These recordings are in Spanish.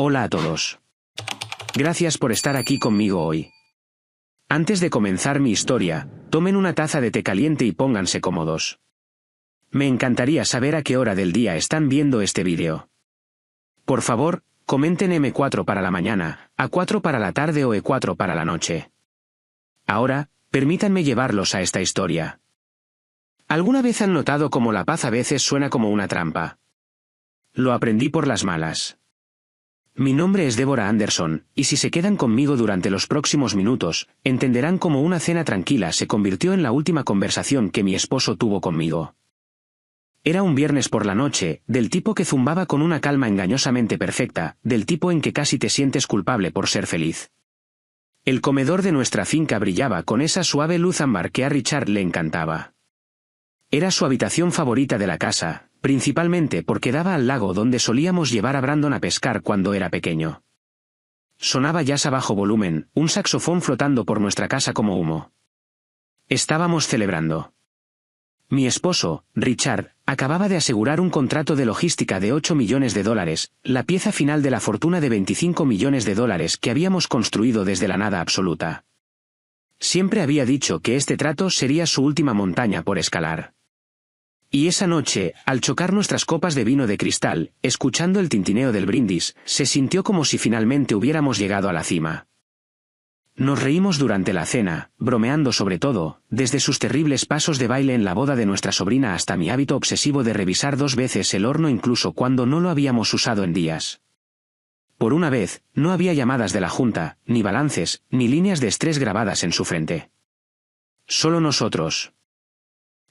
Hola a todos. Gracias por estar aquí conmigo hoy. Antes de comenzar mi historia, tomen una taza de té caliente y pónganse cómodos. Me encantaría saber a qué hora del día están viendo este vídeo. Por favor, comenten M4 para la mañana, A4 para la tarde o E4 para la noche. Ahora, permítanme llevarlos a esta historia. ¿Alguna vez han notado cómo la paz a veces suena como una trampa? Lo aprendí por las malas. Mi nombre es Deborah Anderson, y si se quedan conmigo durante los próximos minutos, entenderán cómo una cena tranquila se convirtió en la última conversación que mi esposo tuvo conmigo. Era un viernes por la noche, del tipo que zumbaba con una calma engañosamente perfecta, del tipo en que casi te sientes culpable por ser feliz. El comedor de nuestra finca brillaba con esa suave luz ámbar que a Richard le encantaba. Era su habitación favorita de la casa, principalmente porque daba al lago donde solíamos llevar a Brandon a pescar cuando era pequeño. Sonaba jazz a bajo volumen, un saxofón flotando por nuestra casa como humo. Estábamos celebrando. Mi esposo, Richard, acababa de asegurar un contrato de logística de $8 millones, la pieza final de la fortuna de $25 millones que habíamos construido desde la nada absoluta. Siempre había dicho que este trato sería su última montaña por escalar. Y esa noche, al chocar nuestras copas de vino de cristal, escuchando el tintineo del brindis, se sintió como si finalmente hubiéramos llegado a la cima. Nos reímos durante la cena, bromeando sobre todo, desde sus terribles pasos de baile en la boda de nuestra sobrina hasta mi hábito obsesivo de revisar 2 veces el horno incluso cuando no lo habíamos usado en días. Por una vez, no había llamadas de la junta, ni balances, ni líneas de estrés grabadas en su frente. Solo nosotros.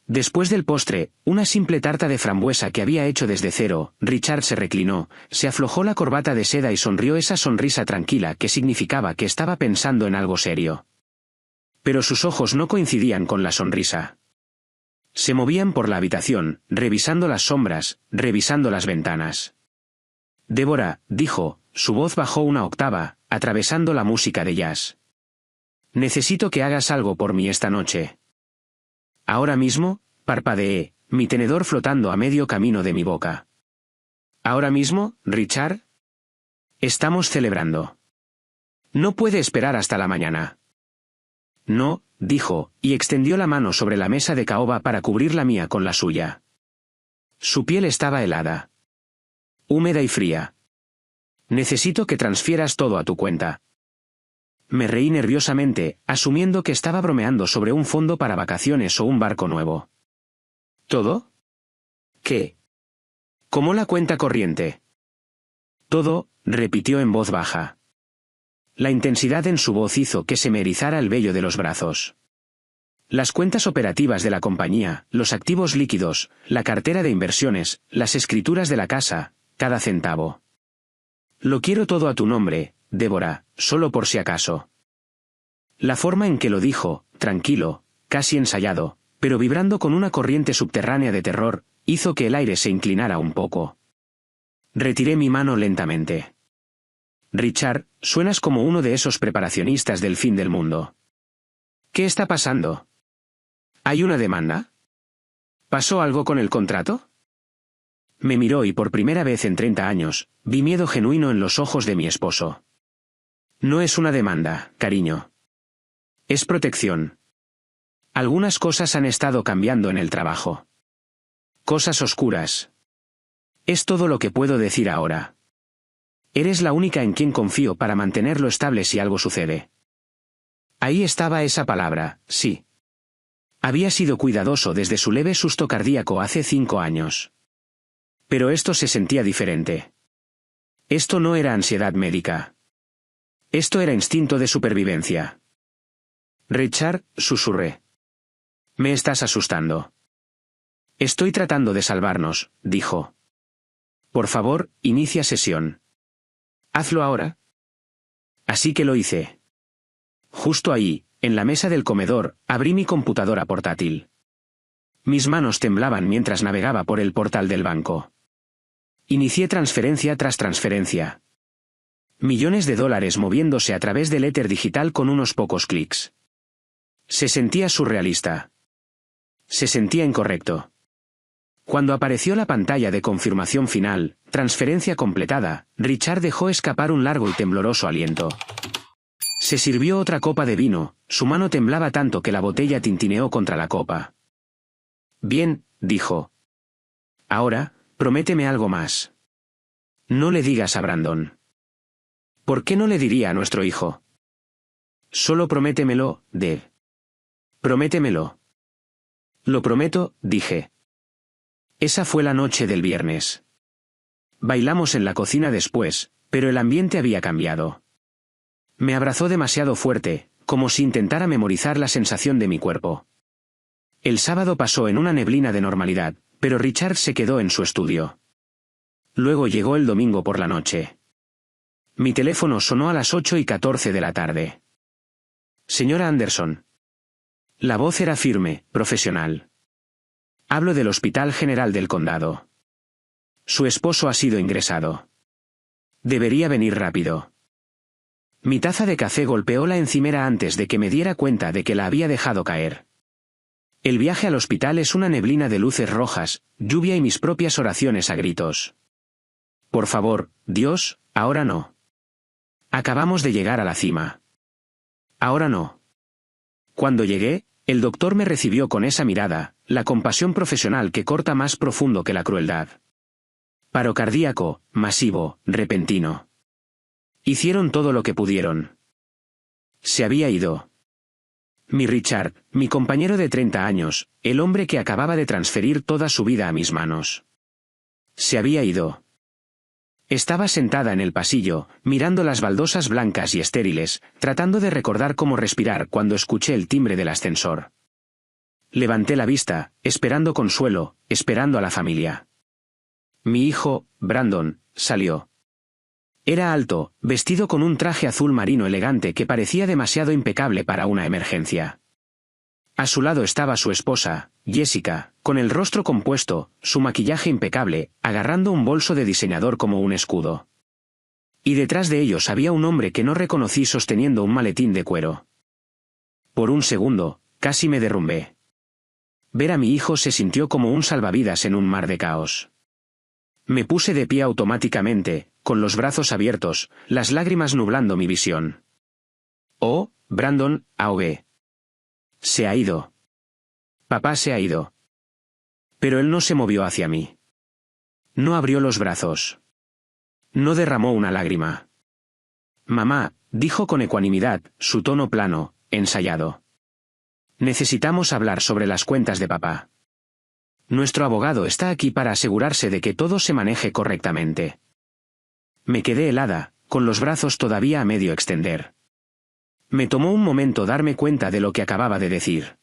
Después del postre, una simple tarta de frambuesa que había hecho desde cero, Richard se reclinó, se aflojó la corbata de seda y sonrió esa sonrisa tranquila que significaba que estaba pensando en algo serio. Pero sus ojos no coincidían con la sonrisa. Se movían por la habitación, revisando las sombras, revisando las ventanas. Deborah, dijo, su voz bajó una octava, atravesando la música de jazz. Necesito que hagas algo por mí esta noche. Ahora mismo, parpadeé, mi tenedor flotando a medio camino de mi boca. ¿Ahora mismo, Richard? Estamos celebrando. No puede esperar hasta la mañana. No, dijo, y extendió la mano sobre la mesa de caoba para cubrir la mía con la suya. Su piel estaba helada. Húmeda y fría. Necesito que transfieras todo a tu cuenta. Me reí nerviosamente, asumiendo que estaba bromeando sobre un fondo para vacaciones o un barco nuevo. ¿Todo? ¿Qué? ¿Cómo la cuenta corriente? Todo, repitió en voz baja. La intensidad en su voz hizo que se me erizara el vello de los brazos. Las cuentas operativas de la compañía, los activos líquidos, la cartera de inversiones, las escrituras de la casa, cada centavo. Lo quiero todo a tu nombre, Deborah, solo por si acaso. La forma en que lo dijo, tranquilo, casi ensayado, pero vibrando con una corriente subterránea de terror, hizo que el aire se inclinara un poco. Retiré mi mano lentamente. Richard, suenas como uno de esos preparacionistas del fin del mundo. ¿Qué está pasando? ¿Hay una demanda? ¿Pasó algo con el contrato? Me miró y por primera vez en 30 años, vi miedo genuino en los ojos de mi esposo. No es una demanda, cariño. Es protección. Algunas cosas han estado cambiando en el trabajo. Cosas oscuras. Es todo lo que puedo decir ahora. Eres la única en quien confío para mantenerlo estable si algo sucede. Ahí estaba esa palabra, sí. Había sido cuidadoso desde su leve susto cardíaco hace 5 años. Pero esto se sentía diferente. Esto no era ansiedad médica. Esto era instinto de supervivencia. Richard, susurré. Me estás asustando. Estoy tratando de salvarnos, dijo. Por favor, inicia sesión. Hazlo ahora. Así que lo hice. Justo ahí, en la mesa del comedor, abrí mi computadora portátil. Mis manos temblaban mientras navegaba por el portal del banco. Inicié transferencia tras transferencia. Millones de dólares moviéndose a través del éter digital con unos pocos clics. Se sentía surrealista. Se sentía incorrecto. Cuando apareció la pantalla de confirmación final, transferencia completada, Richard dejó escapar un largo y tembloroso aliento. Se sirvió otra copa de vino, su mano temblaba tanto que la botella tintineó contra la copa. Bien, dijo. Ahora, prométeme algo más. No le digas a Brandon. ¿Por qué no le diría a nuestro hijo? Solo prométemelo, Deb. Prométemelo. Lo prometo, dije. Esa fue la noche del viernes. Bailamos en la cocina después, pero el ambiente había cambiado. Me abrazó demasiado fuerte, como si intentara memorizar la sensación de mi cuerpo. El sábado pasó en una neblina de normalidad, pero Richard se quedó en su estudio. Luego llegó el domingo por la noche. Mi teléfono sonó a las 8:14 de la tarde. Señora Anderson. La voz era firme, profesional. Hablo del Hospital General del Condado. Su esposo ha sido ingresado. Debería venir rápido. Mi taza de café golpeó la encimera antes de que me diera cuenta de que la había dejado caer. El viaje al hospital es una neblina de luces rojas, lluvia y mis propias oraciones a gritos. Por favor, Dios, ahora no. Acabamos de llegar a la cima. Ahora no. Cuando llegué, el doctor me recibió con esa mirada, la compasión profesional que corta más profundo que la crueldad. Paro cardíaco, masivo, repentino. Hicieron todo lo que pudieron. Se había ido. Mi Richard, mi compañero de 30 años, el hombre que acababa de transferir toda su vida a mis manos. Se había ido. Estaba sentada en el pasillo, mirando las baldosas blancas y estériles, tratando de recordar cómo respirar cuando escuché el timbre del ascensor. Levanté la vista, esperando consuelo, esperando a la familia. Mi hijo, Brandon, salió. Era alto, vestido con un traje azul marino elegante que parecía demasiado impecable para una emergencia. A su lado estaba su esposa, Jessica, con el rostro compuesto, su maquillaje impecable, agarrando un bolso de diseñador como un escudo. Y detrás de ellos había un hombre que no reconocí sosteniendo un maletín de cuero. Por un segundo, casi me derrumbé. Ver a mi hijo se sintió como un salvavidas en un mar de caos. Me puse de pie automáticamente, con los brazos abiertos, las lágrimas nublando mi visión. Oh, Brandon, ahogué. Se ha ido. Papá se ha ido. Pero él no se movió hacia mí. No abrió los brazos. No derramó una lágrima. Mamá, dijo con ecuanimidad, su tono plano, ensayado. Necesitamos hablar sobre las cuentas de papá. Nuestro abogado está aquí para asegurarse de que todo se maneje correctamente. Me quedé helada, con los brazos todavía a medio extender. Me tomó un momento darme cuenta de lo que acababa de decir.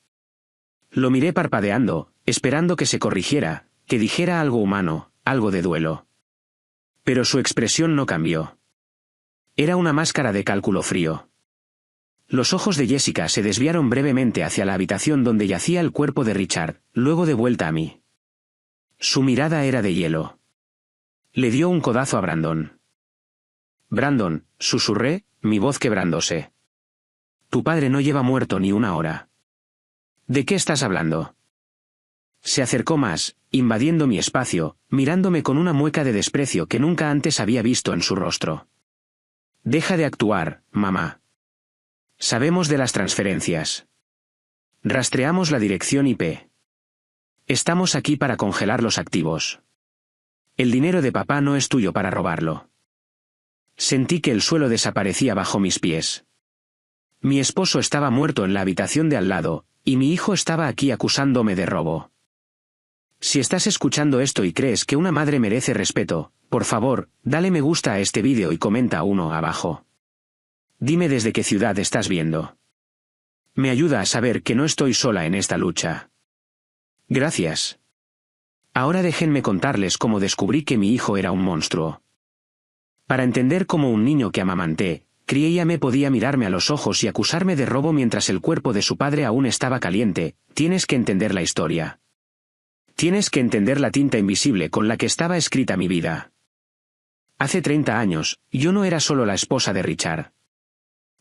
Lo miré parpadeando, esperando que se corrigiera, que dijera algo humano, algo de duelo. Pero su expresión no cambió. Era una máscara de cálculo frío. Los ojos de Jessica se desviaron brevemente hacia la habitación donde yacía el cuerpo de Richard, luego de vuelta a mí. Su mirada era de hielo. Le dio un codazo a Brandon. Brandon, susurré, mi voz quebrándose. Tu padre no lleva muerto ni una hora. ¿De qué estás hablando? Se acercó más, invadiendo mi espacio, mirándome con una mueca de desprecio que nunca antes había visto en su rostro. Deja de actuar, mamá. Sabemos de las transferencias. Rastreamos la dirección IP. Estamos aquí para congelar los activos. El dinero de papá no es tuyo para robarlo. Sentí que el suelo desaparecía bajo mis pies. Mi esposo estaba muerto en la habitación de al lado, y mi hijo estaba aquí acusándome de robo. Si estás escuchando esto y crees que una madre merece respeto, por favor, dale me gusta a este vídeo y comenta uno abajo. Dime desde qué ciudad estás viendo. Me ayuda a saber que no estoy sola en esta lucha. Gracias. Ahora déjenme contarles cómo descubrí que mi hijo era un monstruo. Para entender cómo un niño que amamanté, crié podía mirarme a los ojos y acusarme de robo mientras el cuerpo de su padre aún estaba caliente, tienes que entender la historia. Tienes que entender la tinta invisible con la que estaba escrita mi vida. Hace 30 años, yo no era solo la esposa de Richard.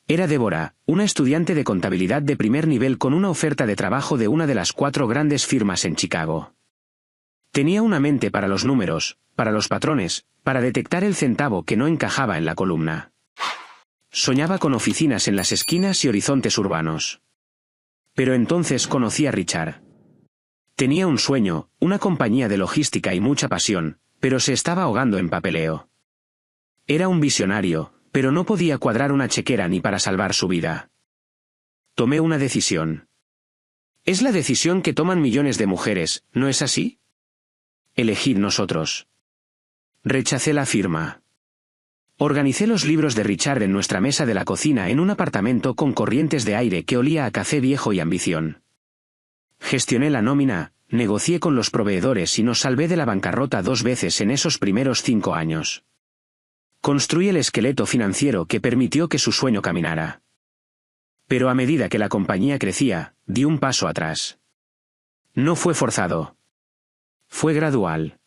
Era Débora, una estudiante de contabilidad de primer nivel con una oferta de trabajo de una de las 4 grandes firmas en Chicago. Tenía una mente para los números, para los patrones, para detectar el centavo que no encajaba en la columna. Soñaba con oficinas en las esquinas y horizontes urbanos. Pero entonces conocí a Richard. Tenía un sueño, una compañía de logística y mucha pasión, pero se estaba ahogando en papeleo. Era un visionario, pero no podía cuadrar una chequera ni para salvar su vida. Tomé una decisión. Es la decisión que toman millones de mujeres, ¿no es así? Elegid nosotros. Rechacé la firma. Organicé los libros de Richard en nuestra mesa de la cocina en un apartamento con corrientes de aire que olía a café viejo y ambición. Gestioné la nómina, negocié con los proveedores y nos salvé de la bancarrota 2 veces en esos primeros 5 años. Construí el esqueleto financiero que permitió que su sueño caminara. Pero a medida que la compañía crecía, di un paso atrás. No fue forzado. Fue gradual.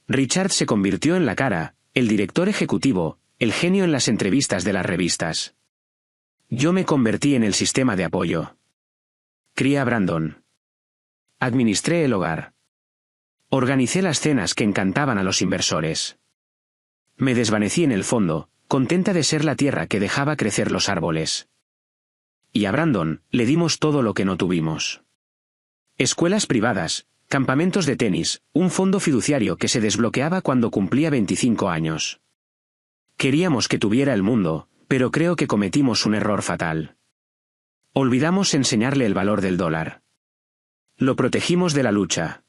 Richard se convirtió en la cara, el director ejecutivo, el genio en las entrevistas de las revistas. Yo me convertí en el sistema de apoyo. Crié a Brandon. Administré el hogar. Organicé las cenas que encantaban a los inversores. Me desvanecí en el fondo, contenta de ser la tierra que dejaba crecer los árboles. Y a Brandon le dimos todo lo que no tuvimos. Escuelas privadas, campamentos de tenis, un fondo fiduciario que se desbloqueaba cuando cumplía 25 años. Queríamos que tuviera el mundo, pero creo que cometimos un error fatal. Olvidamos enseñarle el valor del dólar. Lo protegimos de la lucha.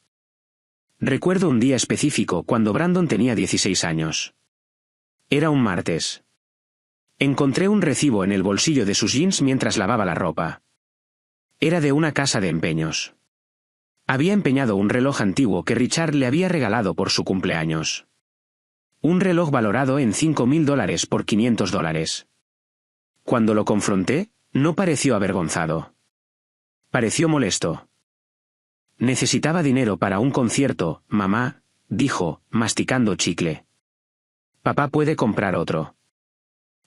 Recuerdo un día específico cuando Brandon tenía 16 años. Era un martes. Encontré un recibo en el bolsillo de sus jeans mientras lavaba la ropa. Era de una casa de empeños. Había empeñado un reloj antiguo que Richard le había regalado por su cumpleaños. Un reloj valorado en $5.000 por $500. Cuando lo confronté, no pareció avergonzado. Pareció molesto. Necesitaba dinero para un concierto, mamá, dijo, masticando chicle. Papá puede comprar otro.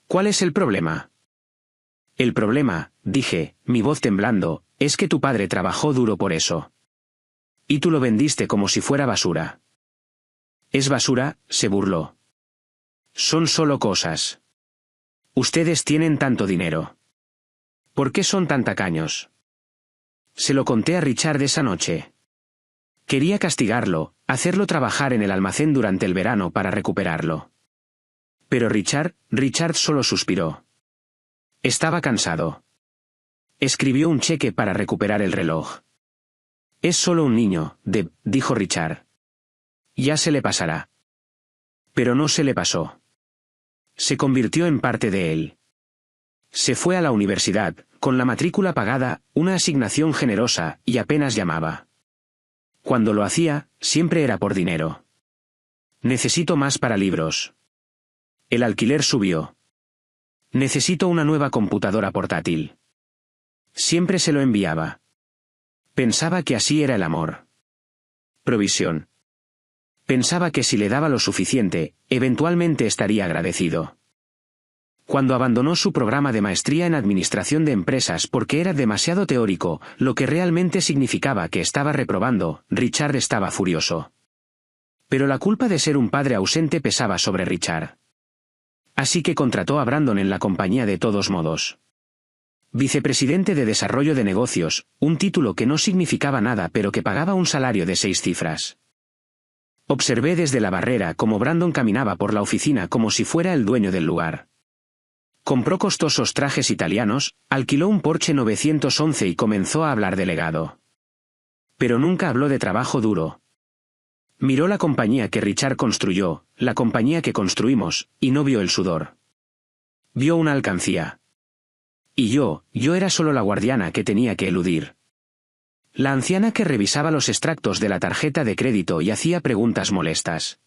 ¿Cuál es el problema? El problema, dije, mi voz temblando, es que tu padre trabajó duro por eso. Y tú lo vendiste como si fuera basura. ¿Es basura?, se burló. Son solo cosas. Ustedes tienen tanto dinero. ¿Por qué son tan tacaños? Se lo conté a Richard esa noche. Quería castigarlo, hacerlo trabajar en el almacén durante el verano para recuperarlo. Pero Richard solo suspiró. Estaba cansado. Escribió un cheque para recuperar el reloj. Es solo un niño, Deb, dijo Richard. Ya se le pasará. Pero no se le pasó. Se convirtió en parte de él. Se fue a la universidad, con la matrícula pagada, una asignación generosa, y apenas llamaba. Cuando lo hacía, siempre era por dinero. Necesito más para libros. El alquiler subió. Necesito una nueva computadora portátil. Siempre se lo enviaba. Pensaba que así era el amor. Provisión. Pensaba que si le daba lo suficiente, eventualmente estaría agradecido. Cuando abandonó su programa de maestría en administración de empresas porque era demasiado teórico, lo que realmente significaba que estaba reprobando, Richard estaba furioso. Pero la culpa de ser un padre ausente pesaba sobre Richard. Así que contrató a Brandon en la compañía de todos modos. Vicepresidente de Desarrollo de Negocios, un título que no significaba nada pero que pagaba un salario de 6 cifras. Observé desde la barrera cómo Brandon caminaba por la oficina como si fuera el dueño del lugar. Compró costosos trajes italianos, alquiló un Porsche 911 y comenzó a hablar de legado. Pero nunca habló de trabajo duro. Miró la compañía que Richard construyó, la compañía que construimos, y no vio el sudor. Vio una alcancía. Y yo era solo la guardiana que tenía que eludir. La anciana que revisaba los extractos de la tarjeta de crédito y hacía preguntas molestas.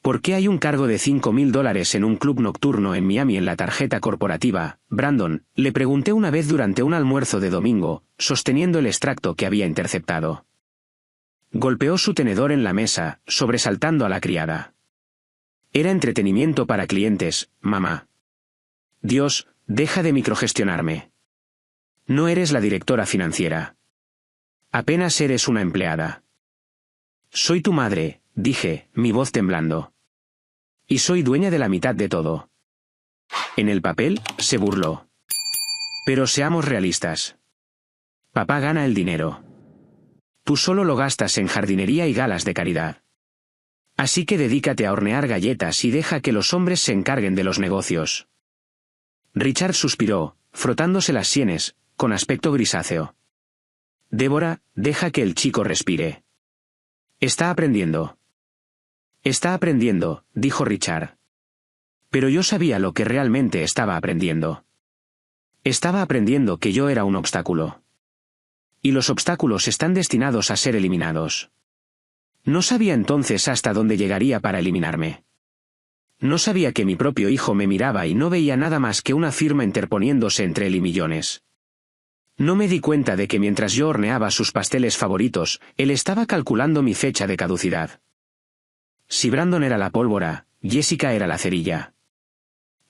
¿Por qué hay un cargo de $5.000 en un club nocturno en Miami en la tarjeta corporativa, Brandon? Le pregunté una vez durante un almuerzo de domingo, sosteniendo el extracto que había interceptado. Golpeó su tenedor en la mesa, sobresaltando a la criada. Era entretenimiento para clientes, mamá. Dios, deja de microgestionarme. No eres la directora financiera. Apenas eres una empleada. Soy tu madre, dije, mi voz temblando. Y soy dueña de la mitad de todo. En el papel, se burló. Pero seamos realistas. Papá gana el dinero. Tú solo lo gastas en jardinería y galas de caridad. Así que dedícate a hornear galletas y deja que los hombres se encarguen de los negocios. Richard suspiró, frotándose las sienes, con aspecto grisáceo. Débora, deja que el chico respire. Está aprendiendo. Está aprendiendo, dijo Richard. Pero yo sabía lo que realmente estaba aprendiendo. Estaba aprendiendo que yo era un obstáculo. Y los obstáculos están destinados a ser eliminados. No sabía entonces hasta dónde llegaría para eliminarme. No sabía que mi propio hijo me miraba y no veía nada más que una firma interponiéndose entre él y millones. No me di cuenta de que mientras yo horneaba sus pasteles favoritos, él estaba calculando mi fecha de caducidad. Si Brandon era la pólvora, Jessica era la cerilla.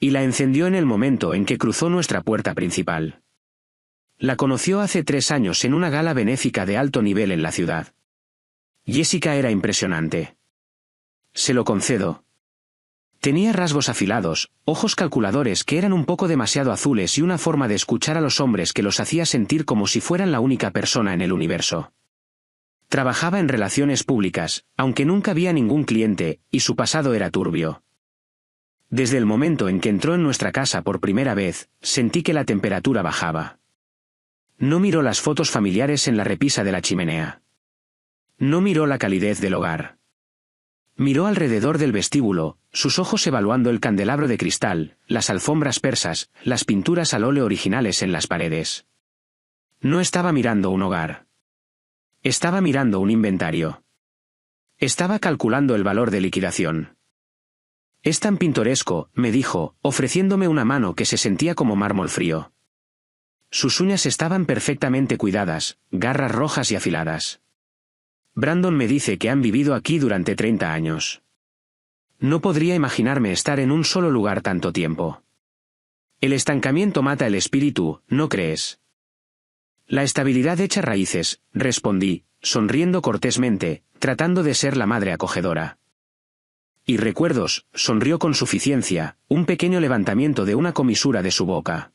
Y la encendió en el momento en que cruzó nuestra puerta principal. La conoció hace 3 años en una gala benéfica de alto nivel en la ciudad. Jessica era impresionante. Se lo concedo. Tenía rasgos afilados, ojos calculadores que eran un poco demasiado azules y una forma de escuchar a los hombres que los hacía sentir como si fueran la única persona en el universo. Trabajaba en relaciones públicas, aunque nunca había ningún cliente, y su pasado era turbio. Desde el momento en que entró en nuestra casa por primera vez, sentí que la temperatura bajaba. No miró las fotos familiares en la repisa de la chimenea. No miró la calidez del hogar. Miró alrededor del vestíbulo, sus ojos evaluando el candelabro de cristal, las alfombras persas, las pinturas al óleo originales en las paredes. No estaba mirando un hogar. Estaba mirando un inventario. Estaba calculando el valor de liquidación. Es tan pintoresco, me dijo, ofreciéndome una mano que se sentía como mármol frío. Sus uñas estaban perfectamente cuidadas, garras rojas y afiladas. Brandon me dice que han vivido aquí durante 30 años. No podría imaginarme estar en un solo lugar tanto tiempo. El estancamiento mata el espíritu, ¿no crees? La estabilidad echa raíces, respondí, sonriendo cortésmente, tratando de ser la madre acogedora. Y recuerdos, sonrió con suficiencia, un pequeño levantamiento de una comisura de su boca.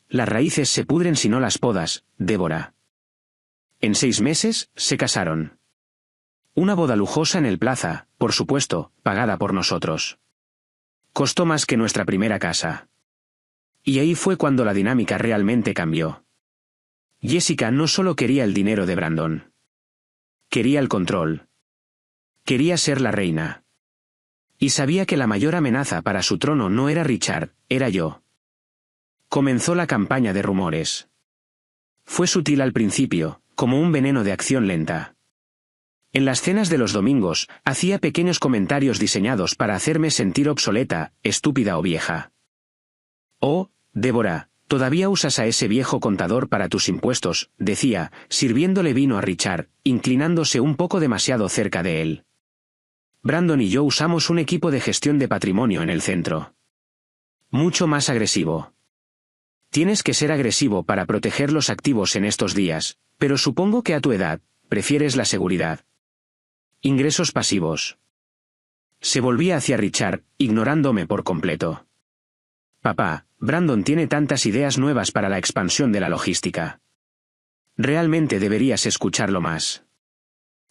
Las raíces se pudren si no las podas, Débora. En 6 meses, se casaron. Una boda lujosa en el Plaza, por supuesto, pagada por nosotros. Costó más que nuestra primera casa. Y ahí fue cuando la dinámica realmente cambió. Jessica no solo quería el dinero de Brandon. Quería el control. Quería ser la reina. Y sabía que la mayor amenaza para su trono no era Richard, era yo. Comenzó la campaña de rumores. Fue sutil al principio, como un veneno de acción lenta. En las cenas de los domingos, hacía pequeños comentarios diseñados para hacerme sentir obsoleta, estúpida o vieja. Oh, Débora, todavía usas a ese viejo contador para tus impuestos, decía, sirviéndole vino a Richard, inclinándose un poco demasiado cerca de él. Brandon y yo usamos un equipo de gestión de patrimonio en el centro. Mucho más agresivo. Tienes que ser agresivo para proteger los activos en estos días, pero supongo que a tu edad, prefieres la seguridad. Ingresos pasivos. Se volvía hacia Richard, ignorándome por completo. Papá, Brandon tiene tantas ideas nuevas para la expansión de la logística. Realmente deberías escucharlo más.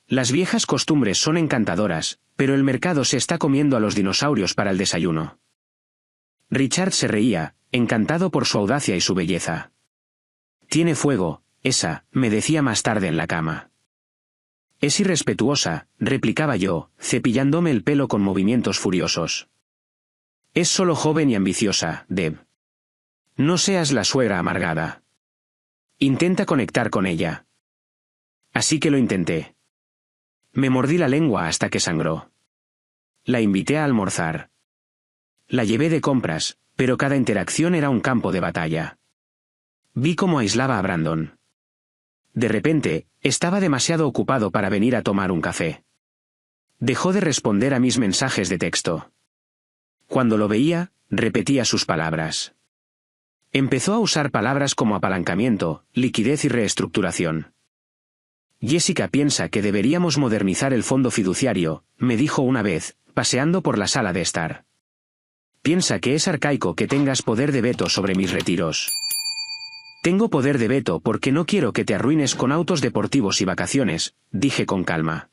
Las viejas costumbres son encantadoras, pero el mercado se está comiendo a los dinosaurios para el desayuno. Richard se reía, encantado por su audacia y su belleza. Tiene fuego, esa, me decía más tarde en la cama. Es irrespetuosa, replicaba yo, cepillándome el pelo con movimientos furiosos. Es solo joven y ambiciosa, Deb. No seas la suegra amargada. Intenta conectar con ella. Así que lo intenté. Me mordí la lengua hasta que sangró. La invité a almorzar. La llevé de compras, pero cada interacción era un campo de batalla. Vi cómo aislaba a Brandon. De repente, estaba demasiado ocupado para venir a tomar un café. Dejó de responder a mis mensajes de texto. Cuando lo veía, repetía sus palabras. Empezó a usar palabras como apalancamiento, liquidez y reestructuración. Jessica piensa que deberíamos modernizar el fondo fiduciario, me dijo una vez, paseando por la sala de estar. Piensa que es arcaico que tengas poder de veto sobre mis retiros. Tengo poder de veto porque no quiero que te arruines con autos deportivos y vacaciones, dije con calma.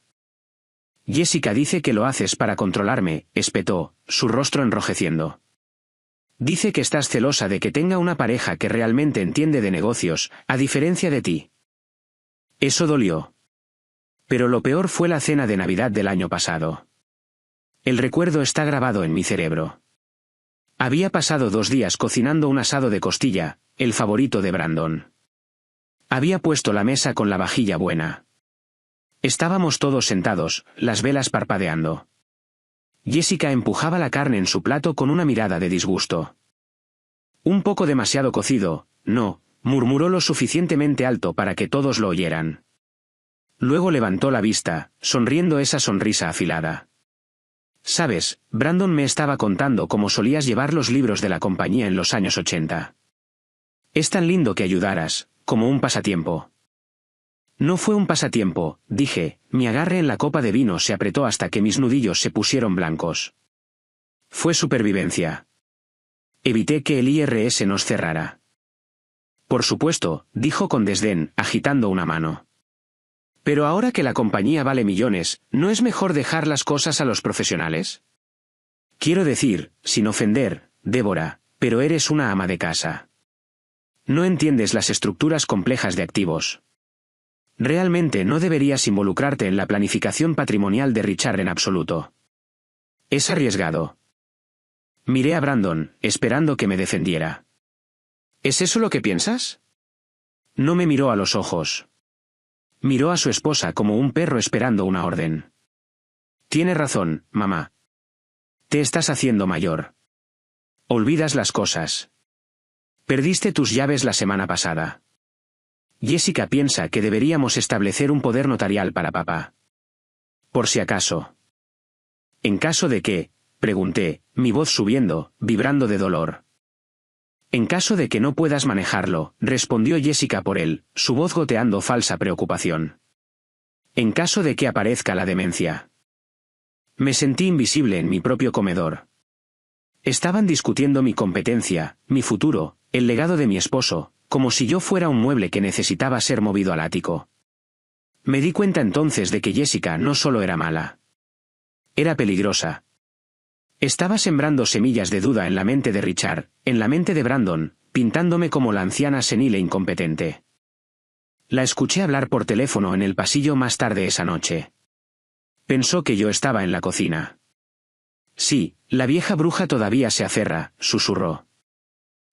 Jessica dice que lo haces para controlarme, espetó, su rostro enrojeciendo. Dice que estás celosa de que tenga una pareja que realmente entiende de negocios, a diferencia de ti. Eso dolió. Pero lo peor fue la cena de Navidad del año pasado. El recuerdo está grabado en mi cerebro. Había pasado 2 días cocinando un asado de costilla, el favorito de Brandon. Había puesto la mesa con la vajilla buena. Estábamos todos sentados, las velas parpadeando. Jessica empujaba la carne en su plato con una mirada de disgusto. Un poco demasiado cocido, no, murmuró lo suficientemente alto para que todos lo oyeran. Luego levantó la vista, sonriendo esa sonrisa afilada. Sabes, Brandon me estaba contando cómo solías llevar los libros de la compañía en los años 80. Es tan lindo que ayudaras, como un pasatiempo. No fue un pasatiempo, dije, mi agarre en la copa de vino se apretó hasta que mis nudillos se pusieron blancos. Fue supervivencia. Evité que el IRS nos cerrara. Por supuesto, dijo con desdén, agitando una mano. Pero ahora que la compañía vale millones, ¿no es mejor dejar las cosas a los profesionales? Quiero decir, sin ofender, Débora, pero eres una ama de casa. No entiendes las estructuras complejas de activos. Realmente no deberías involucrarte en la planificación patrimonial de Richard en absoluto. Es arriesgado. Miré a Brandon, esperando que me defendiera. ¿Es eso lo que piensas? No me miró a los ojos. Miró a su esposa como un perro esperando una orden. Tiene razón, mamá. Te estás haciendo mayor. Olvidas las cosas. Perdiste tus llaves la semana pasada. Jessica piensa que deberíamos establecer un poder notarial para papá. Por si acaso. ¿En caso de qué?, pregunté, mi voz subiendo, vibrando de dolor. En caso de que no puedas manejarlo, respondió Jessica por él, su voz goteando falsa preocupación. En caso de que aparezca la demencia. Me sentí invisible en mi propio comedor. Estaban discutiendo mi competencia, mi futuro, el legado de mi esposo, como si yo fuera un mueble que necesitaba ser movido al ático. Me di cuenta entonces de que Jessica no solo era mala. Era peligrosa. Estaba sembrando semillas de duda en la mente de Richard, en la mente de Brandon, pintándome como la anciana senil e incompetente. La escuché hablar por teléfono en el pasillo más tarde esa noche. Pensó que yo estaba en la cocina. Sí, la vieja bruja todavía se aferra, susurró.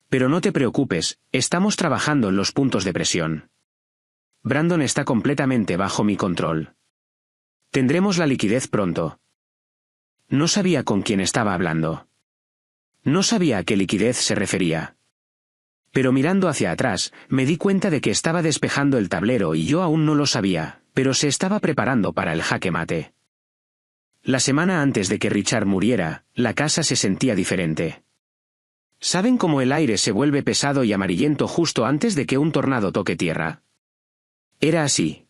Pero no te preocupes, estamos trabajando en los puntos de presión. Brandon está completamente bajo mi control. Tendremos la liquidez pronto. No sabía con quién estaba hablando. No sabía a qué liquidez se refería. Pero mirando hacia atrás, me di cuenta de que estaba despejando el tablero y yo aún no lo sabía, pero se estaba preparando para el jaque mate. La semana antes de que Richard muriera, la casa se sentía diferente. ¿Saben cómo el aire se vuelve pesado y amarillento justo antes de que un tornado toque tierra? Era así.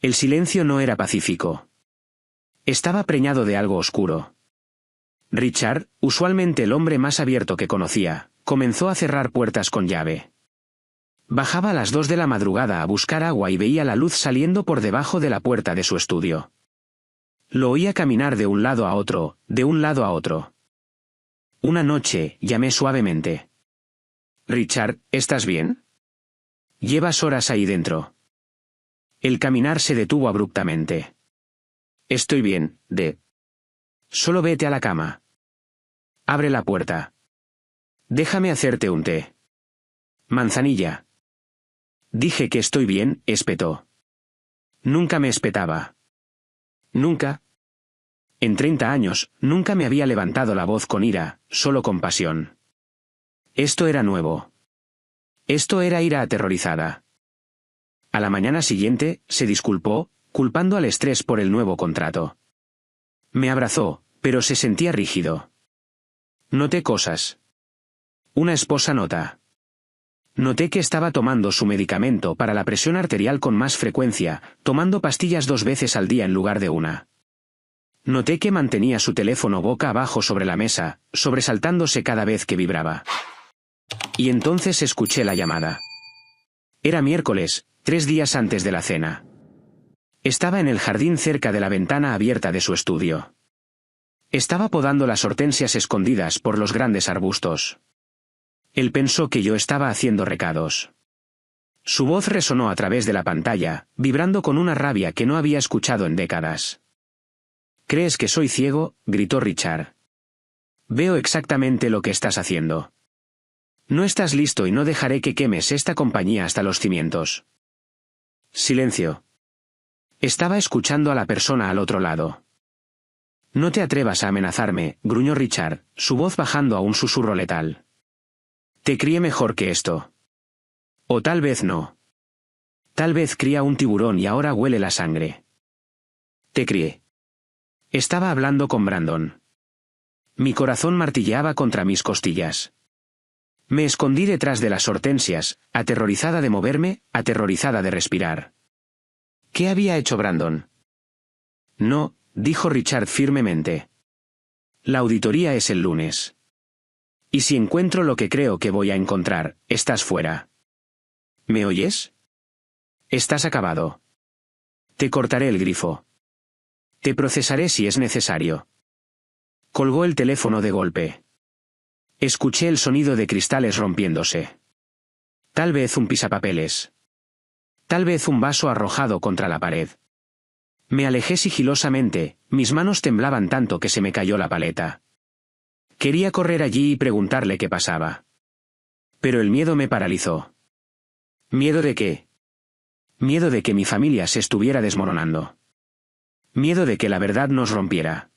El silencio no era pacífico. Estaba preñado de algo oscuro. Richard, usualmente el hombre más abierto que conocía, comenzó a cerrar puertas con llave. Bajaba a las 2 de la madrugada a buscar agua y veía la luz saliendo por debajo de la puerta de su estudio. Lo oía caminar de un lado a otro, de un lado a otro. Una noche, llamé suavemente. Richard, ¿estás bien? Llevas horas ahí dentro. El caminar se detuvo abruptamente. Estoy bien, Deb. Solo vete a la cama. Abre la puerta. Déjame hacerte un té. Manzanilla. Dije que estoy bien, espetó. Nunca me espetaba. Nunca. En 30 años, nunca me había levantado la voz con ira, solo con pasión. Esto era nuevo. Esto era ira aterrorizada. A la mañana siguiente, se disculpó, culpando al estrés por el nuevo contrato. Me abrazó, pero se sentía rígido. Noté cosas. Una esposa nota. Noté que estaba tomando su medicamento para la presión arterial con más frecuencia, tomando pastillas 2 veces al día en lugar de una. Noté que mantenía su teléfono boca abajo sobre la mesa, sobresaltándose cada vez que vibraba. Y entonces escuché la llamada. Era miércoles, 3 días antes de la cena. Estaba en el jardín cerca de la ventana abierta de su estudio. Estaba podando las hortensias escondidas por los grandes arbustos. Él pensó que yo estaba haciendo recados. Su voz resonó a través de la pantalla, vibrando con una rabia que no había escuchado en décadas. ¿Crees que soy ciego?, gritó Richard. Veo exactamente lo que estás haciendo. No estás listo y no dejaré que quemes esta compañía hasta los cimientos. Silencio. Estaba escuchando a la persona al otro lado. No te atrevas a amenazarme, gruñó Richard, su voz bajando a un susurro letal. Te crié mejor que esto. O tal vez no. Tal vez cría un tiburón y ahora huele la sangre. Te crié. Estaba hablando con Brandon. Mi corazón martilleaba contra mis costillas. Me escondí detrás de las hortensias, aterrorizada de moverme, aterrorizada de respirar. ¿Qué había hecho Brandon? No, dijo Richard firmemente. La auditoría es el lunes. Y si encuentro lo que creo que voy a encontrar, estás fuera. ¿Me oyes? Estás acabado. Te cortaré el grifo. Te procesaré si es necesario. Colgó el teléfono de golpe. Escuché el sonido de cristales rompiéndose. Tal vez un pisapapeles. Tal vez un vaso arrojado contra la pared. Me alejé sigilosamente, mis manos temblaban tanto que se me cayó la paleta. Quería correr allí y preguntarle qué pasaba. Pero el miedo me paralizó. ¿Miedo de qué? Miedo de que mi familia se estuviera desmoronando. Miedo de que la verdad nos rompiera.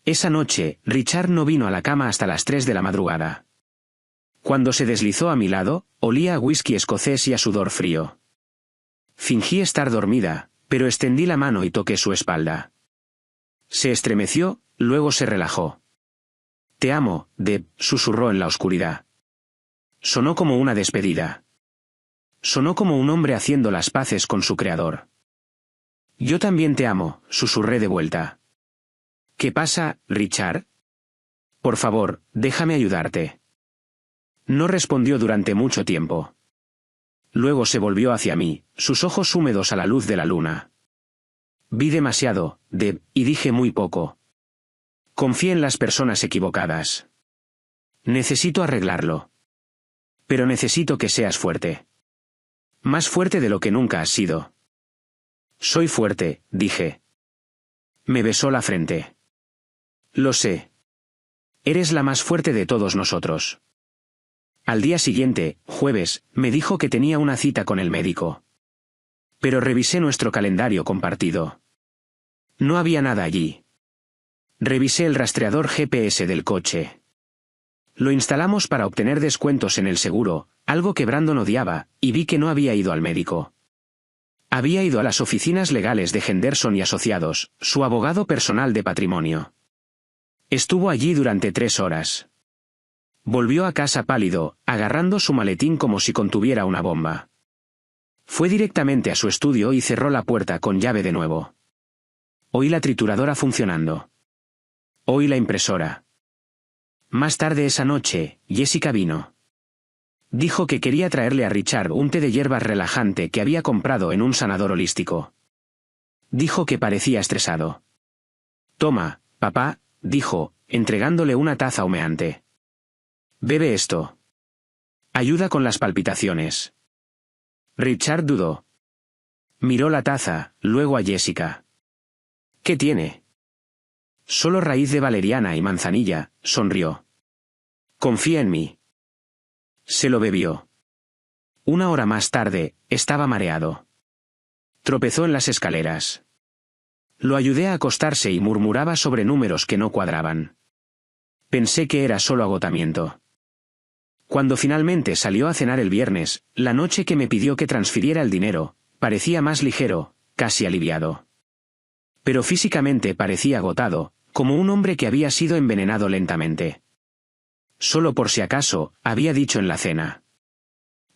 Esa noche, Richard no vino a la cama hasta las 3 de la madrugada. Cuando se deslizó a mi lado, olía a whisky escocés y a sudor frío. Fingí estar dormida, pero extendí la mano y toqué su espalda. Se estremeció, luego se relajó. Te amo, Deb, susurró en la oscuridad. Sonó como una despedida. Sonó como un hombre haciendo las paces con su creador. Yo también te amo, susurré de vuelta. ¿Qué pasa, Richard? Por favor, déjame ayudarte. No respondió durante mucho tiempo. Luego se volvió hacia mí, sus ojos húmedos a la luz de la luna. Vi demasiado, Deb, y dije muy poco. Confié en las personas equivocadas. Necesito arreglarlo. Pero necesito que seas fuerte. Más fuerte de lo que nunca has sido. Soy fuerte, dije. Me besó la frente. Lo sé. Eres la más fuerte de todos nosotros. Al día siguiente, jueves, me dijo que tenía una cita con el médico. Pero revisé nuestro calendario compartido. No había nada allí. Revisé el rastreador GPS del coche. Lo instalamos para obtener descuentos en el seguro, algo que Brandon odiaba, y vi que no había ido al médico. Había ido a las oficinas legales de Henderson y Asociados, su abogado personal de patrimonio. Estuvo allí durante 3 horas. Volvió a casa pálido, agarrando su maletín como si contuviera una bomba. Fue directamente a su estudio y cerró la puerta con llave de nuevo. Oí la trituradora funcionando. Oí la impresora. Más tarde esa noche, Jessica vino. Dijo que quería traerle a Richard un té de hierbas relajante que había comprado en un sanador holístico. Dijo que parecía estresado. Toma, papá, dijo, entregándole una taza humeante. Bebe esto. Ayuda con las palpitaciones. Richard dudó. Miró la taza, luego a Jessica. ¿Qué tiene? Solo raíz de valeriana y manzanilla, sonrió. Confía en mí. Se lo bebió. 1 hora más tarde, estaba mareado. Tropezó en las escaleras. Lo ayudé a acostarse y murmuraba sobre números que no cuadraban. Pensé que era solo agotamiento. Cuando finalmente salió a cenar el viernes, la noche que me pidió que transfiriera el dinero, parecía más ligero, casi aliviado. Pero físicamente parecía agotado, como un hombre que había sido envenenado lentamente. Solo por si acaso, había dicho en la cena.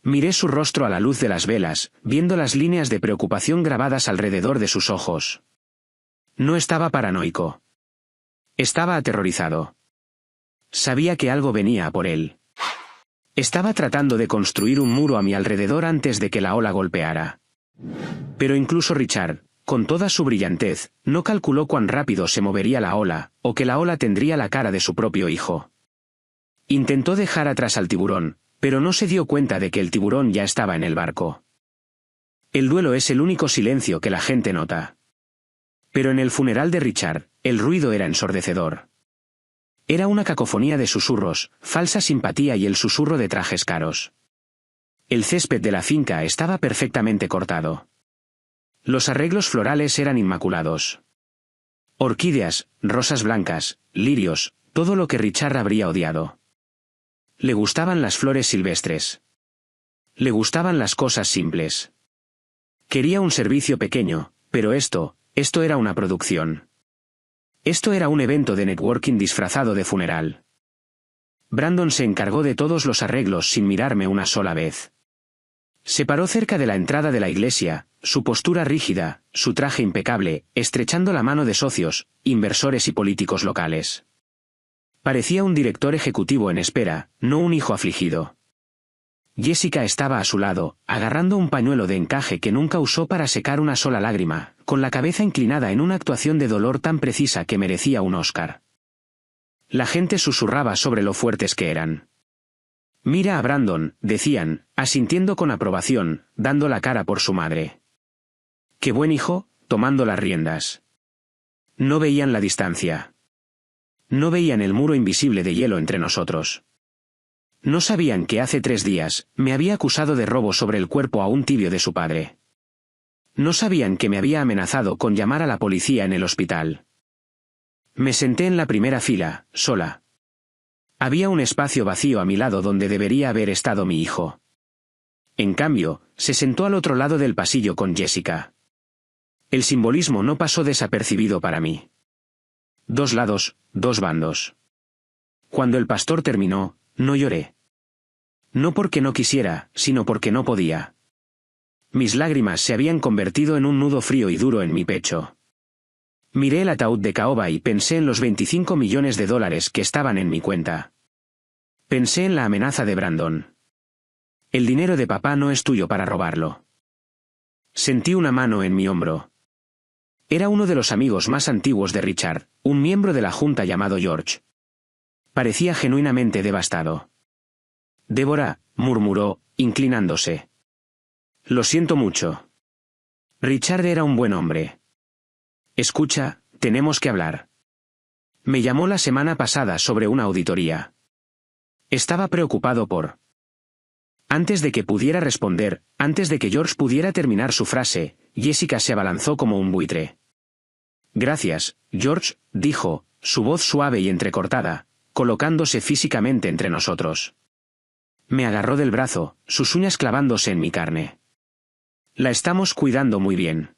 Miré su rostro a la luz de las velas, viendo las líneas de preocupación grabadas alrededor de sus ojos. No estaba paranoico. Estaba aterrorizado. Sabía que algo venía a por él. Estaba tratando de construir un muro a mi alrededor antes de que la ola golpeara. Pero incluso Richard, con toda su brillantez, no calculó cuán rápido se movería la ola, o que la ola tendría la cara de su propio hijo. Intentó dejar atrás al tiburón, pero no se dio cuenta de que el tiburón ya estaba en el barco. El duelo es el único silencio que la gente nota. Pero en el funeral de Richard, el ruido era ensordecedor. Era una cacofonía de susurros, falsa simpatía y el susurro de trajes caros. El césped de la finca estaba perfectamente cortado. Los arreglos florales eran inmaculados. Orquídeas, rosas blancas, lirios, todo lo que Richard habría odiado. Le gustaban las flores silvestres. Le gustaban las cosas simples. Quería un servicio pequeño, pero esto era una producción. Esto era un evento de networking disfrazado de funeral. Brandon se encargó de todos los arreglos sin mirarme una sola vez. Se paró cerca de la entrada de la iglesia, su postura rígida, su traje impecable, estrechando la mano de socios, inversores y políticos locales. Parecía un director ejecutivo en espera, no un hijo afligido. Jessica estaba a su lado, agarrando un pañuelo de encaje que nunca usó para secar una sola lágrima, con la cabeza inclinada en una actuación de dolor tan precisa que merecía un Oscar. La gente susurraba sobre lo fuertes que eran. «Mira a Brandon», decían, asintiendo con aprobación, dando la cara por su madre. «Qué buen hijo», tomando las riendas. No veían la distancia. No veían el muro invisible de hielo entre nosotros. No sabían que hace 3 días, me había acusado de robo sobre el cuerpo aún tibio de su padre. No sabían que me había amenazado con llamar a la policía en el hospital. Me senté en la primera fila, sola. Había un espacio vacío a mi lado donde debería haber estado mi hijo. En cambio, se sentó al otro lado del pasillo con Jessica. El simbolismo no pasó desapercibido para mí. 2 lados, 2 bandos. Cuando el pastor terminó, no lloré. No porque no quisiera, sino porque no podía. Mis lágrimas se habían convertido en un nudo frío y duro en mi pecho. Miré el ataúd de caoba y pensé en los $25 millones que estaban en mi cuenta. Pensé en la amenaza de Brandon. El dinero de papá no es tuyo para robarlo. Sentí una mano en mi hombro. Era uno de los amigos más antiguos de Richard, un miembro de la junta llamado George. Parecía genuinamente devastado. «Débora», murmuró, inclinándose. «Lo siento mucho. Richard era un buen hombre. Escucha, tenemos que hablar. Me llamó la semana pasada sobre una auditoría. Estaba preocupado por...». Antes de que pudiera responder, antes de que George pudiera terminar su frase, Jessica se abalanzó como un buitre. «Gracias, George», dijo, su voz suave y entrecortada, colocándose físicamente entre nosotros. Me agarró del brazo, sus uñas clavándose en mi carne. «La estamos cuidando muy bien.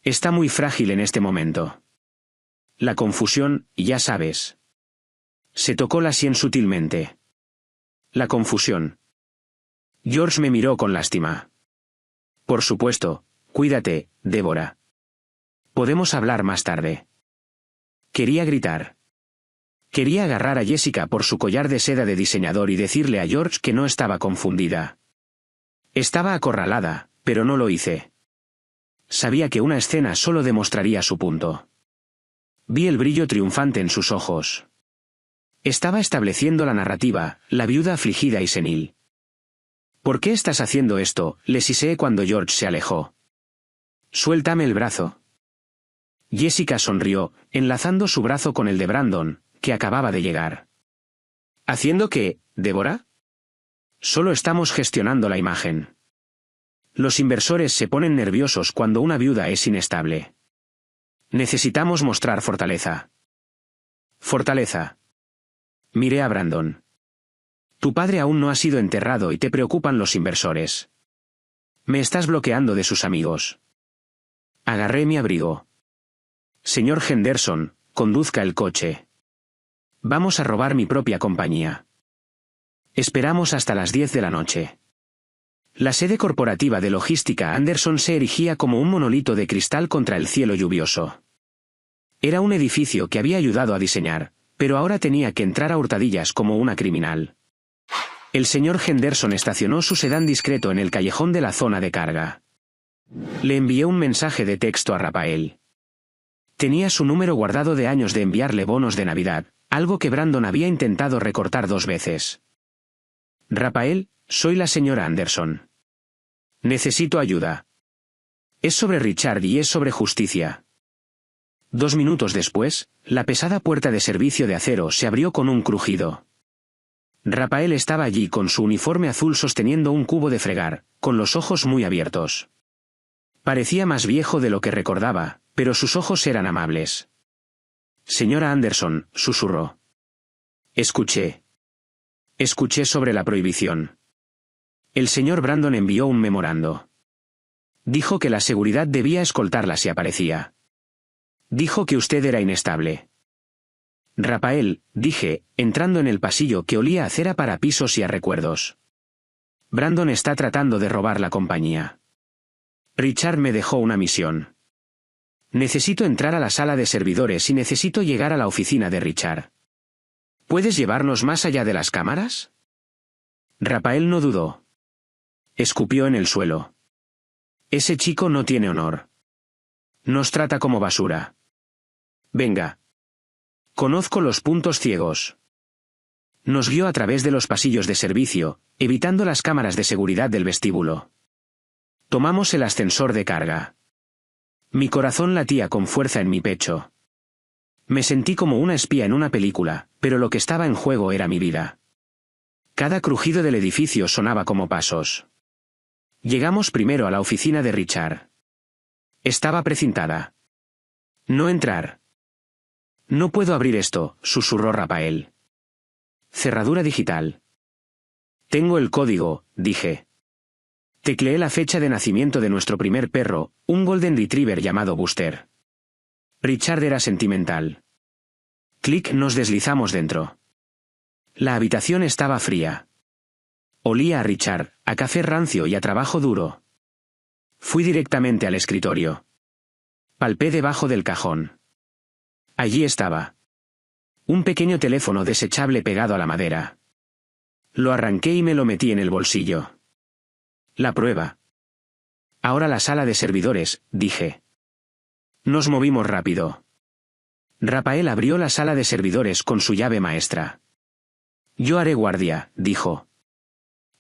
Está muy frágil en este momento. La confusión, ya sabes». Se tocó la sien sutilmente. «La confusión». George me miró con lástima. «Por supuesto, cuídate, Débora. Podemos hablar más tarde». Quería gritar. Quería agarrar a Jessica por su collar de seda de diseñador y decirle a George que no estaba confundida. Estaba acorralada, pero no lo hice. Sabía que una escena solo demostraría su punto. Vi el brillo triunfante en sus ojos. Estaba estableciendo la narrativa, la viuda afligida y senil. «¿Por qué estás haciendo esto?», le siseé cuando George se alejó. «Suéltame el brazo». Jessica sonrió, enlazando su brazo con el de Brandon, que acababa de llegar. «¿Haciendo qué, Débora?» «Solo estamos gestionando la imagen. Los inversores se ponen nerviosos cuando una viuda es inestable. Necesitamos mostrar fortaleza». «Fortaleza». Miré a Brandon. «Tu padre aún no ha sido enterrado y te preocupan los inversores. Me estás bloqueando de sus amigos». Agarré mi abrigo. «Señor Henderson, conduzca el coche. Vamos a robar mi propia compañía. Esperamos hasta las 10 de la noche». La sede corporativa de logística Anderson se erigía como un monolito de cristal contra el cielo lluvioso. Era un edificio que había ayudado a diseñar, pero ahora tenía que entrar a hurtadillas como una criminal. El señor Henderson estacionó su sedán discreto en el callejón de la zona de carga. Le envié un mensaje de texto a Rafael. Tenía su número guardado de años de enviarle bonos de Navidad, algo que Brandon había intentado recortar 2 veces. Rafael, soy la señora Anderson. Necesito ayuda. Es sobre Richard y es sobre justicia. 2 minutos después, la pesada puerta de servicio de acero se abrió con un crujido. Rafael estaba allí con su uniforme azul sosteniendo un cubo de fregar, con los ojos muy abiertos. Parecía más viejo de lo que recordaba, pero sus ojos eran amables. Señora Anderson, susurró. Escuché sobre la prohibición. El señor Brandon envió un memorando. Dijo que la seguridad debía escoltarla si aparecía. Dijo que usted era inestable. Rafael, dije, entrando en el pasillo que olía a cera para pisos y a recuerdos. Brandon está tratando de robar la compañía. Richard me dejó una misión. Necesito entrar a la sala de servidores y necesito llegar a la oficina de Richard. ¿Puedes llevarnos más allá de las cámaras? Rafael no dudó. Escupió en el suelo. Ese chico no tiene honor. Nos trata como basura. Venga. Conozco los puntos ciegos. Nos guió a través de los pasillos de servicio, evitando las cámaras de seguridad del vestíbulo. Tomamos el ascensor de carga. Mi corazón latía con fuerza en mi pecho. Me sentí como una espía en una película, pero lo que estaba en juego era mi vida. Cada crujido del edificio sonaba como pasos. Llegamos primero a la oficina de Richard. Estaba precintada. No entrar. No puedo abrir esto, susurró Rafael. Cerradura digital. Tengo el código, dije. Tecleé la fecha de nacimiento de nuestro primer perro, un golden retriever llamado Buster. Richard era sentimental. Clic, nos deslizamos dentro. La habitación estaba fría. Olía a Richard, a café rancio y a trabajo duro. Fui directamente al escritorio. Palpé debajo del cajón. Allí estaba. Un pequeño teléfono desechable pegado a la madera. Lo arranqué y me lo metí en el bolsillo. La prueba. Ahora la sala de servidores, dije. Nos movimos rápido. Rafael abrió la sala de servidores con su llave maestra. Yo haré guardia, dijo.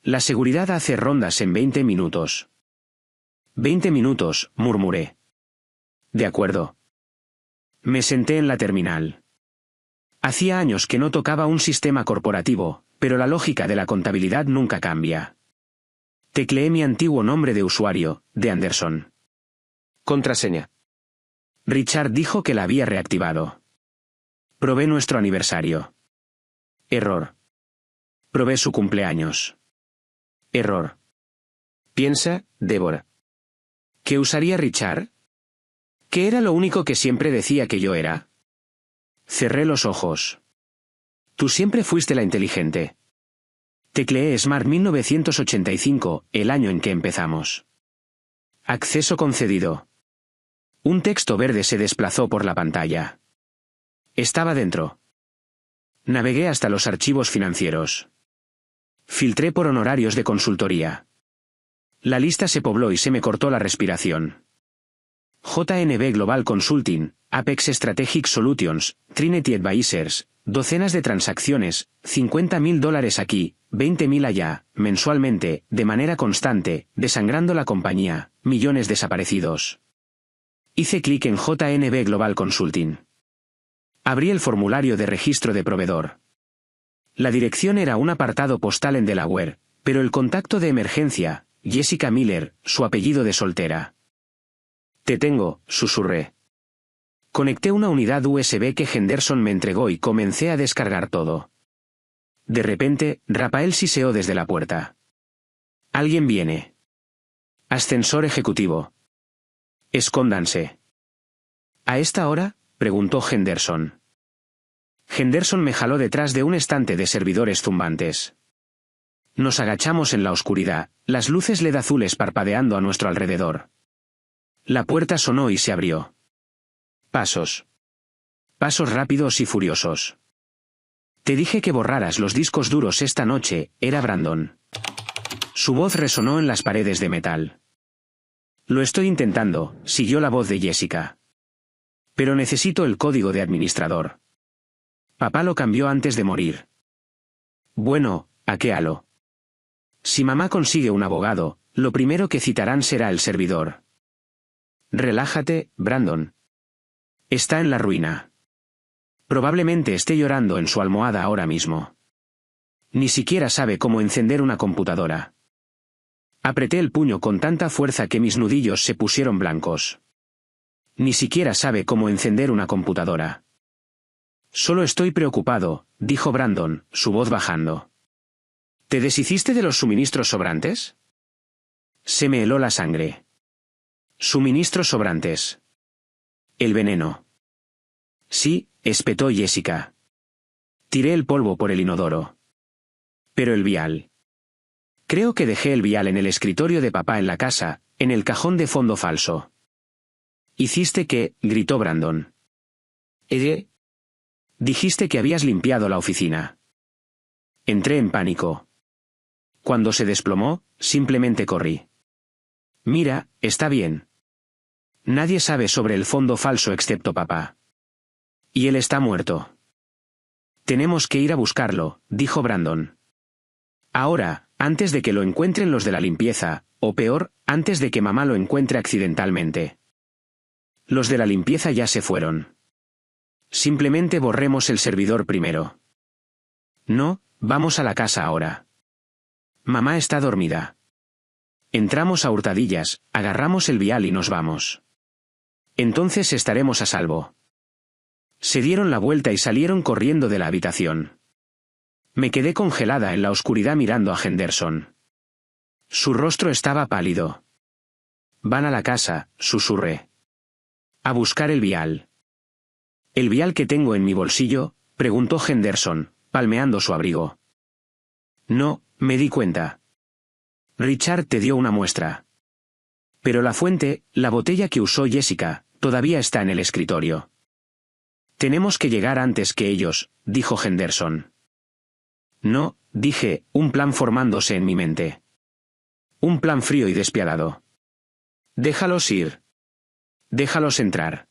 La seguridad hace rondas en 20 minutos. 20 minutos, murmuré. De acuerdo. Me senté en la terminal. Hacía años que no tocaba un sistema corporativo, pero la lógica de la contabilidad nunca cambia. Tecleé mi antiguo nombre de usuario, de Anderson. Contraseña. Richard dijo que la había reactivado. Probé nuestro aniversario. Error. Probé su cumpleaños. Error. Piensa, Débora. ¿Qué usaría Richard? ¿Qué era lo único que siempre decía que yo era? Cerré los ojos. Tú siempre fuiste la inteligente. Tecleé Smart 1985, el año en que empezamos. Acceso concedido. Un texto verde se desplazó por la pantalla. Estaba dentro. Navegué hasta los archivos financieros. Filtré por honorarios de consultoría. La lista se pobló y se me cortó la respiración. JNB Global Consulting, Apex Strategic Solutions, Trinity Advisors, docenas de transacciones, $50.000 aquí, 20.000 allá, mensualmente, de manera constante, desangrando la compañía, millones desaparecidos. Hice clic en JNB Global Consulting. Abrí el formulario de registro de proveedor. La dirección era un apartado postal en Delaware, pero el contacto de emergencia, Jessica Miller, su apellido de soltera. Te tengo, susurré. Conecté una unidad USB que Henderson me entregó y comencé a descargar todo. De repente, Rafael siseó desde la puerta. Alguien viene. Ascensor ejecutivo. Escóndanse. ¿A esta hora?, preguntó Nos agachamos en la oscuridad, las luces LED azules parpadeando a nuestro alrededor. La puerta sonó y se abrió. Pasos. Pasos rápidos y furiosos. Te dije que borraras los discos duros esta noche, era Brandon. Su voz resonó en las paredes de metal. Lo estoy intentando, siguió la voz de Jessica. Pero necesito el código de administrador. Papá lo cambió antes de morir. Bueno, hackealo. Si mamá consigue un abogado, lo primero que citarán será el servidor. Relájate, Brandon. Está en la ruina. Probablemente esté llorando en su almohada ahora mismo. Ni siquiera sabe cómo encender una computadora. Apreté el puño con tanta fuerza que mis nudillos se pusieron blancos. Ni siquiera sabe cómo encender una computadora. Solo estoy preocupado, dijo Brandon, su voz bajando. ¿Te deshiciste de los suministros sobrantes? Se me heló la sangre. Suministros sobrantes. El veneno. Sí, espetó Jessica. Tiré el polvo por el inodoro. Pero el vial. Creo que dejé el vial en el escritorio de papá en la casa, en el cajón de fondo falso. ¿Hiciste qué? Gritó Brandon. Dijiste que habías limpiado la oficina. Entré en pánico. Cuando se desplomó, simplemente corrí. Mira, está bien. Nadie sabe sobre el fondo falso excepto papá. Y él está muerto. Tenemos que ir a buscarlo, dijo Brandon. Ahora, antes de que lo encuentren los de la limpieza, o peor, antes de que mamá lo encuentre accidentalmente. Los de la limpieza ya se fueron. Simplemente borremos el servidor primero. No, vamos a la casa ahora. Mamá está dormida. Entramos a hurtadillas, agarramos el vial y nos vamos. Entonces estaremos a salvo. Se dieron la vuelta y salieron corriendo de la habitación. Me quedé congelada en la oscuridad mirando a Henderson. Su rostro estaba pálido. Van a la casa, susurré. A buscar el vial. ¿El vial que tengo en mi bolsillo? Preguntó Henderson, palmeando su abrigo. No, me di cuenta. Richard te dio una muestra. Pero la fuente, la botella que usó Jessica, todavía está en el escritorio. Tenemos que llegar antes que ellos, dijo Henderson. No, dije, un plan formándose en mi mente. Un plan frío y despiadado. Déjalos ir. Déjalos entrar.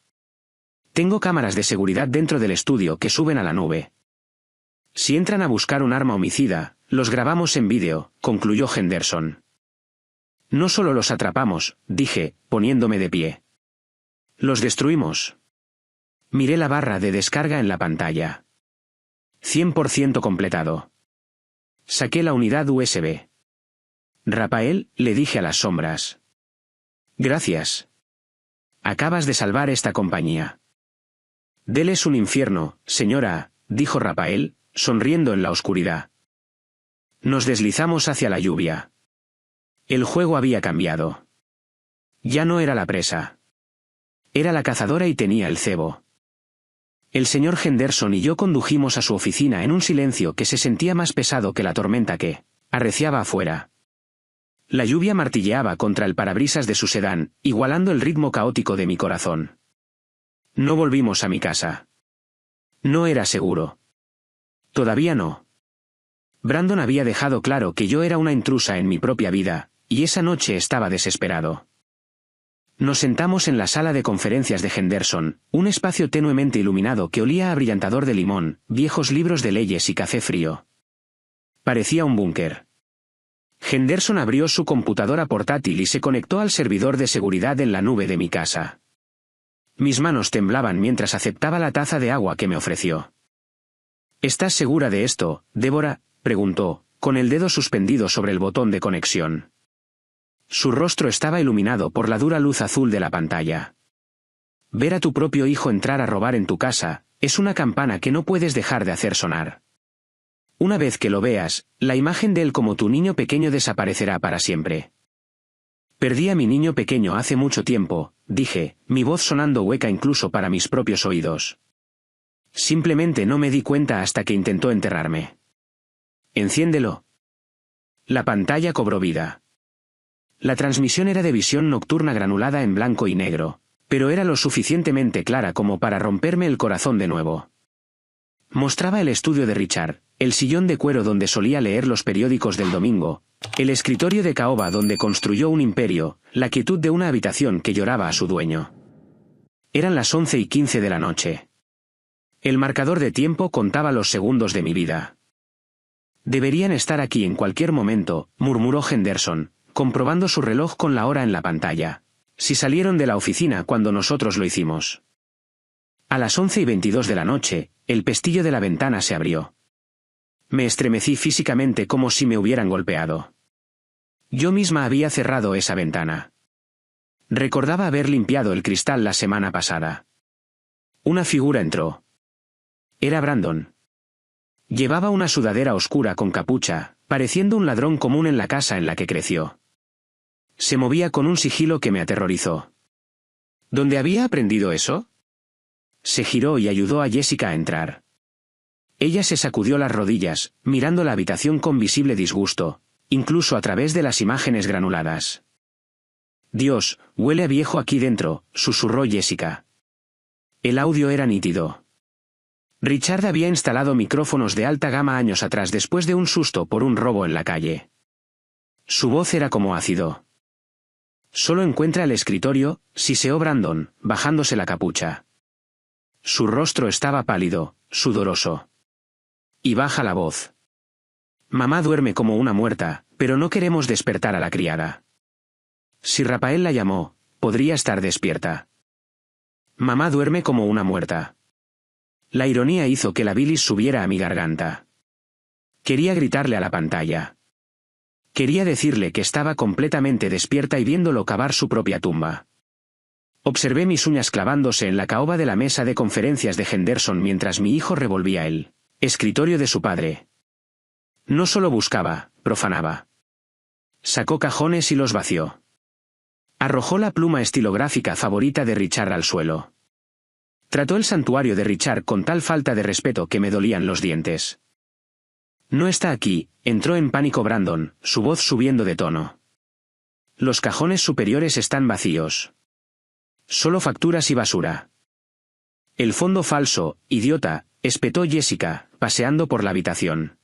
Tengo cámaras de seguridad dentro del estudio que suben a la nube. Si entran a buscar un arma homicida, los grabamos en vídeo, concluyó Henderson. No solo los atrapamos, dije, poniéndome de pie. Los destruimos. Miré la barra de descarga en la pantalla. 100% completado. Saqué la unidad USB. Rafael, le dije a las sombras. Gracias. Acabas de salvar esta compañía. Deles un infierno, señora, dijo Rafael, sonriendo en la oscuridad. Nos deslizamos hacia la lluvia. El juego había cambiado. Ya no era la presa. Era la cazadora y tenía el cebo. El señor Henderson y yo condujimos a su oficina en un silencio que se sentía más pesado que la tormenta que arreciaba afuera. La lluvia martilleaba contra el parabrisas de su sedán, igualando el ritmo caótico de mi corazón. No volvimos a mi casa. No era seguro. Todavía no. Brandon había dejado claro que yo era una intrusa en mi propia vida, y esa noche estaba desesperado. Nos sentamos en la sala de conferencias de Henderson, un espacio tenuemente iluminado que olía a brillantador de limón, viejos libros de leyes y café frío. Parecía un búnker. Henderson abrió su computadora portátil y se conectó al servidor de seguridad en la nube de mi casa. Mis manos temblaban mientras aceptaba la taza de agua que me ofreció. ¿Estás segura de esto, Débora?, preguntó, con el dedo suspendido sobre el botón de conexión. Su rostro estaba iluminado por la dura luz azul de la pantalla. Ver a tu propio hijo entrar a robar en tu casa, es una campana que no puedes dejar de hacer sonar. Una vez que lo veas, la imagen de él como tu niño pequeño desaparecerá para siempre. Perdí a mi niño pequeño hace mucho tiempo, dije, mi voz sonando hueca incluso para mis propios oídos. Simplemente no me di cuenta hasta que intentó enterrarme. Enciéndelo. La pantalla cobró vida. La transmisión era de visión nocturna granulada en blanco y negro, pero era lo suficientemente clara como para romperme el corazón de nuevo. Mostraba el estudio de Richard, el sillón de cuero donde solía leer los periódicos del domingo, el escritorio de caoba donde construyó un imperio, la quietud de una habitación que lloraba a su dueño. Eran las 11:15 de la noche. El marcador de tiempo contaba los segundos de mi vida. Deberían estar aquí en cualquier momento, murmuró Henderson, comprobando su reloj con la hora en la pantalla. Si salieron de la oficina cuando nosotros lo hicimos. A las 11:22 de la noche, el pestillo de la ventana se abrió. Me estremecí físicamente como si me hubieran golpeado. Yo misma había cerrado esa ventana. Recordaba haber limpiado el cristal la semana pasada. Una figura entró. Era Brandon. Llevaba una sudadera oscura con capucha, pareciendo un ladrón común en la casa en la que creció. Se movía con un sigilo que me aterrorizó. ¿Dónde había aprendido eso? Se giró y ayudó a Jessica a entrar. Ella se sacudió las rodillas, mirando la habitación con visible disgusto, incluso a través de las imágenes granuladas. Dios, huele a viejo aquí dentro, susurró Jessica. El audio era nítido. Richard había instalado micrófonos de alta gama años atrás después de un susto por un robo en la calle. Su voz era como ácido. Solo encuentra el escritorio, siseó Brandon, bajándose la capucha. Su rostro estaba pálido, sudoroso. Y baja la voz. Mamá duerme como una muerta, pero no queremos despertar a la criada. Si Rafael la llamó, podría estar despierta. Mamá duerme como una muerta. La ironía hizo que la bilis subiera a mi garganta. Quería gritarle a la pantalla. Quería decirle que estaba completamente despierta y viéndolo cavar su propia tumba. Observé mis uñas clavándose en la caoba de la mesa de conferencias de Henderson mientras mi hijo revolvía el escritorio de su padre. No solo buscaba, profanaba. Sacó cajones y los vació. Arrojó la pluma estilográfica favorita de Richard al suelo. Trató el santuario de Richard con tal falta de respeto que me dolían los dientes. No está aquí, entró en pánico Brandon, su voz subiendo de tono. Los cajones superiores están vacíos. Solo facturas y basura. El fondo falso, idiota, espetó Jessica, paseando por la habitación.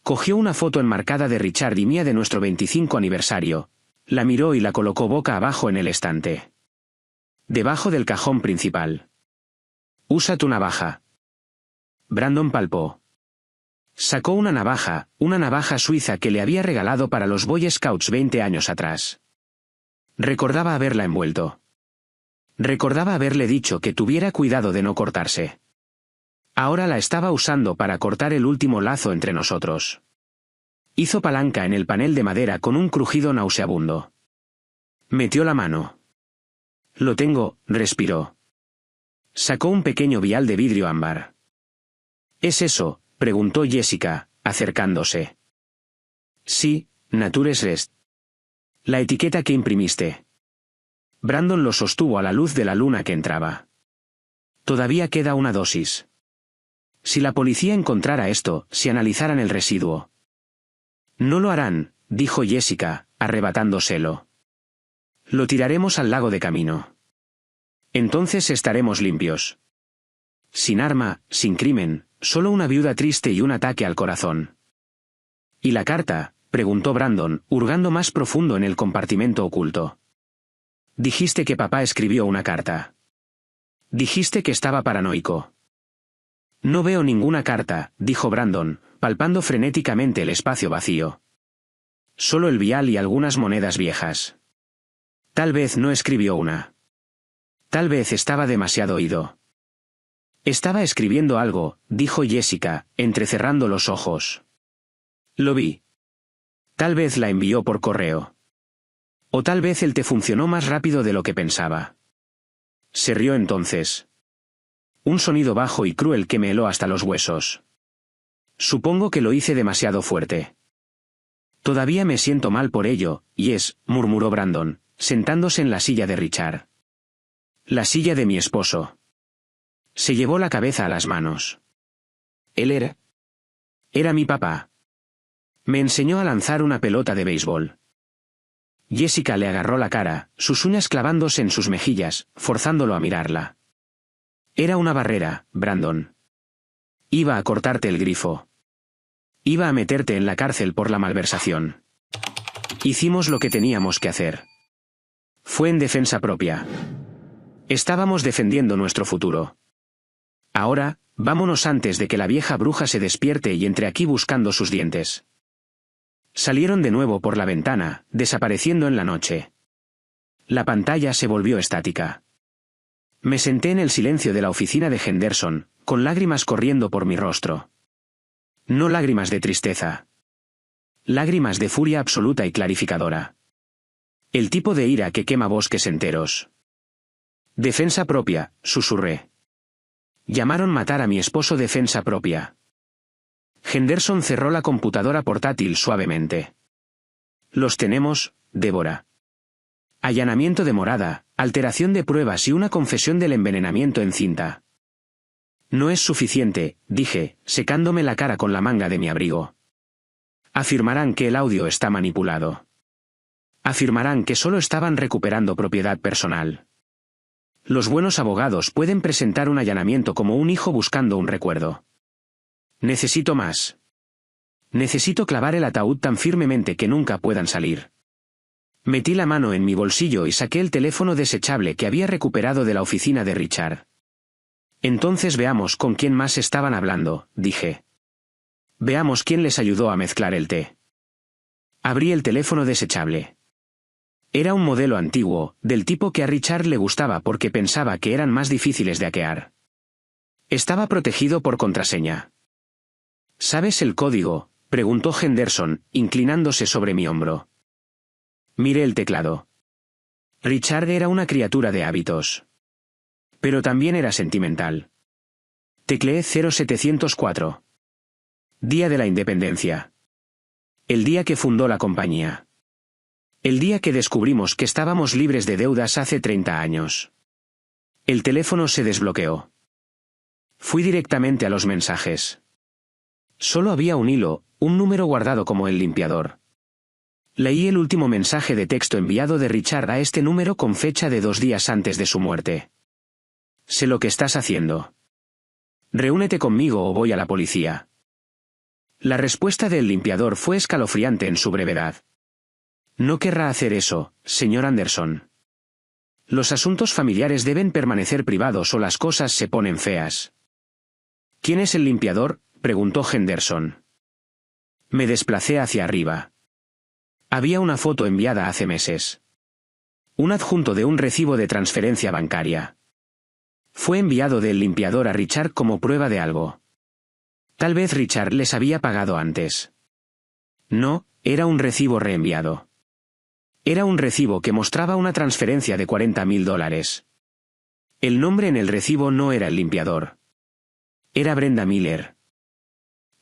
Cogió una foto enmarcada de Richard y mía de nuestro 25 aniversario, la miró y la colocó boca abajo en el estante. Debajo del cajón principal. Usa tu navaja. Brandon palpó. Sacó una navaja suiza que le había regalado para los Boy Scouts 20 años atrás. Recordaba haberla envuelto. Recordaba haberle dicho que tuviera cuidado de no cortarse. Ahora la estaba usando para cortar el último lazo entre nosotros. Hizo palanca en el panel de madera con un crujido nauseabundo. Metió la mano. Lo tengo, respiró. Sacó un pequeño vial de vidrio ámbar. ¿Es eso?, preguntó Jessica, acercándose. Sí, Natures Rest. La etiqueta que imprimiste. Brandon lo sostuvo a la luz de la luna que entraba. Todavía queda una dosis. Si la policía encontrara esto, si analizaran el residuo. No lo harán, dijo Jessica, arrebatándoselo. Lo tiraremos al lago de camino. Entonces estaremos limpios. Sin arma, sin crimen, solo una viuda triste y un ataque al corazón. ¿Y la carta?, preguntó Brandon, hurgando más profundo en el compartimento oculto. Dijiste que papá escribió una carta. Dijiste que estaba paranoico. No veo ninguna carta, dijo Brandon, palpando frenéticamente el espacio vacío. Solo el vial y algunas monedas viejas. Tal vez no escribió una. Tal vez estaba demasiado oído. Estaba escribiendo algo, dijo Jessica, entrecerrando los ojos. Lo vi. Tal vez la envió por correo. O tal vez él te funcionó más rápido de lo que pensaba. Se rió entonces. Un sonido bajo y cruel que me heló hasta los huesos. Supongo que lo hice demasiado fuerte. Todavía me siento mal por ello, Yes, murmuró Brandon, sentándose en la silla de Richard. La silla de mi esposo. Se llevó la cabeza a las manos. ¿Él era? Era mi papá. Me enseñó a lanzar una pelota de béisbol. Jessica le agarró la cara, sus uñas clavándose en sus mejillas, forzándolo a mirarla. Era una barrera, Brandon. Iba a cortarte el grifo. Iba a meterte en la cárcel por la malversación. Hicimos lo que teníamos que hacer. Fue en defensa propia. Estábamos defendiendo nuestro futuro. Ahora, vámonos antes de que la vieja bruja se despierte y entre aquí buscando sus dientes. Salieron de nuevo por la ventana, desapareciendo en la noche. La pantalla se volvió estática. Me senté en el silencio de la oficina de Henderson, con lágrimas corriendo por mi rostro. No lágrimas de tristeza. Lágrimas de furia absoluta y clarificadora. El tipo de ira que quema bosques enteros. Defensa propia, susurré. Llamaron matar a mi esposo defensa propia. Henderson cerró la computadora portátil suavemente. Los tenemos, Débora. Allanamiento de morada, alteración de pruebas y una confesión del envenenamiento en cinta. No es suficiente, dije, secándome la cara con la manga de mi abrigo. Afirmarán que el audio está manipulado. Afirmarán que solo estaban recuperando propiedad personal. Los buenos abogados pueden presentar un allanamiento como un hijo buscando un recuerdo. Necesito más. Necesito clavar el ataúd tan firmemente que nunca puedan salir. Metí la mano en mi bolsillo y saqué el teléfono desechable que había recuperado de la oficina de Richard. Entonces veamos con quién más estaban hablando, dije. Veamos quién les ayudó a mezclar el té. Abrí el teléfono desechable. Era un modelo antiguo, del tipo que a Richard le gustaba porque pensaba que eran más difíciles de hackear. Estaba protegido por contraseña. ¿Sabes el código?, preguntó Henderson, inclinándose sobre mi hombro. Miré el teclado. Richard era una criatura de hábitos. Pero también era sentimental. Tecleé 0704. Día de la Independencia. El día que fundó la compañía. El día que descubrimos que estábamos libres de deudas hace 30 años. El teléfono se desbloqueó. Fui directamente a los mensajes. Solo había un hilo, un número guardado como el limpiador. Leí el último mensaje de texto enviado de Richard a este número con fecha de 2 días antes de su muerte. Sé lo que estás haciendo. Reúnete conmigo o voy a la policía. La respuesta del limpiador fue escalofriante en su brevedad. No querrá hacer eso, señor Anderson. Los asuntos familiares deben permanecer privados o las cosas se ponen feas. ¿Quién es el limpiador?, preguntó Henderson. Me desplacé hacia arriba. Había una foto enviada hace meses. Un adjunto de un recibo de transferencia bancaria. Fue enviado del limpiador a Richard como prueba de algo. Tal vez Richard les había pagado antes. No, era un recibo reenviado. Era un recibo que mostraba una transferencia de $40,000. El nombre en el recibo no era el limpiador. Era Brenda Miller.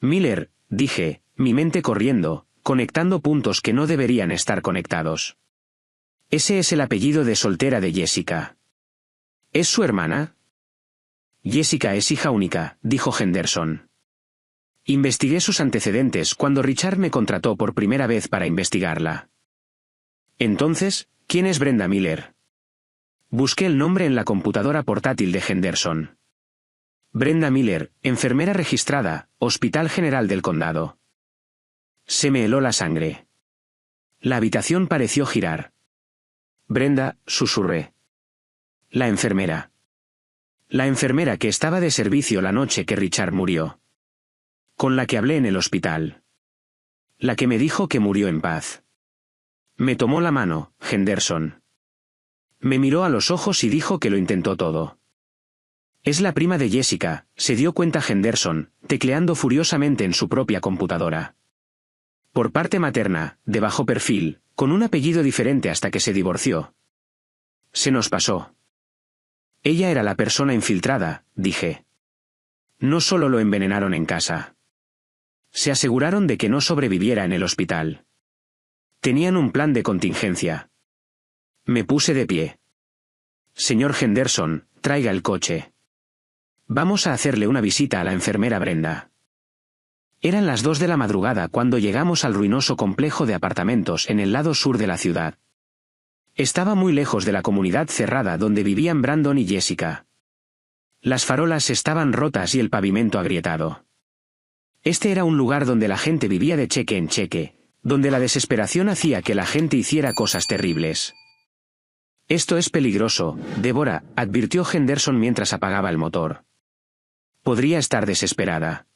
Miller, dije, mi mente corriendo, conectando puntos que no deberían estar conectados. Ese es el apellido de soltera de Jessica. ¿Es su hermana? Jessica es hija única, dijo Henderson. Investigué sus antecedentes cuando Richard me contrató por primera vez para investigarla. Entonces, ¿quién es Brenda Miller? Busqué el nombre en la computadora portátil de Henderson. Brenda Miller, enfermera registrada, Hospital General del Condado. Se me heló la sangre. La habitación pareció girar. Brenda, susurré. La enfermera. La enfermera que estaba de servicio la noche que Richard murió. Con la que hablé en el hospital. La que me dijo que murió en paz. Me tomó la mano, Henderson. Me miró a los ojos y dijo que lo intentó todo. Es la prima de Jessica, se dio cuenta Henderson, tecleando furiosamente en su propia computadora. Por parte materna, de bajo perfil, con un apellido diferente hasta que se divorció. Se nos pasó. Ella era la persona infiltrada, dije. No solo lo envenenaron en casa. Se aseguraron de que no sobreviviera en el hospital. Tenían un plan de contingencia. Me puse de pie. Señor Henderson, traiga el coche. Vamos a hacerle una visita a la enfermera Brenda. Eran las 2 de la madrugada cuando llegamos al ruinoso complejo de apartamentos en el lado sur de la ciudad. Estaba muy lejos de la comunidad cerrada donde vivían Brandon y Jessica. Las farolas estaban rotas y el pavimento agrietado. Este era un lugar donde la gente vivía de cheque en cheque, donde la desesperación hacía que la gente hiciera cosas terribles. Esto es peligroso, Deborah, advirtió Henderson mientras apagaba el motor. Podría estar desesperada.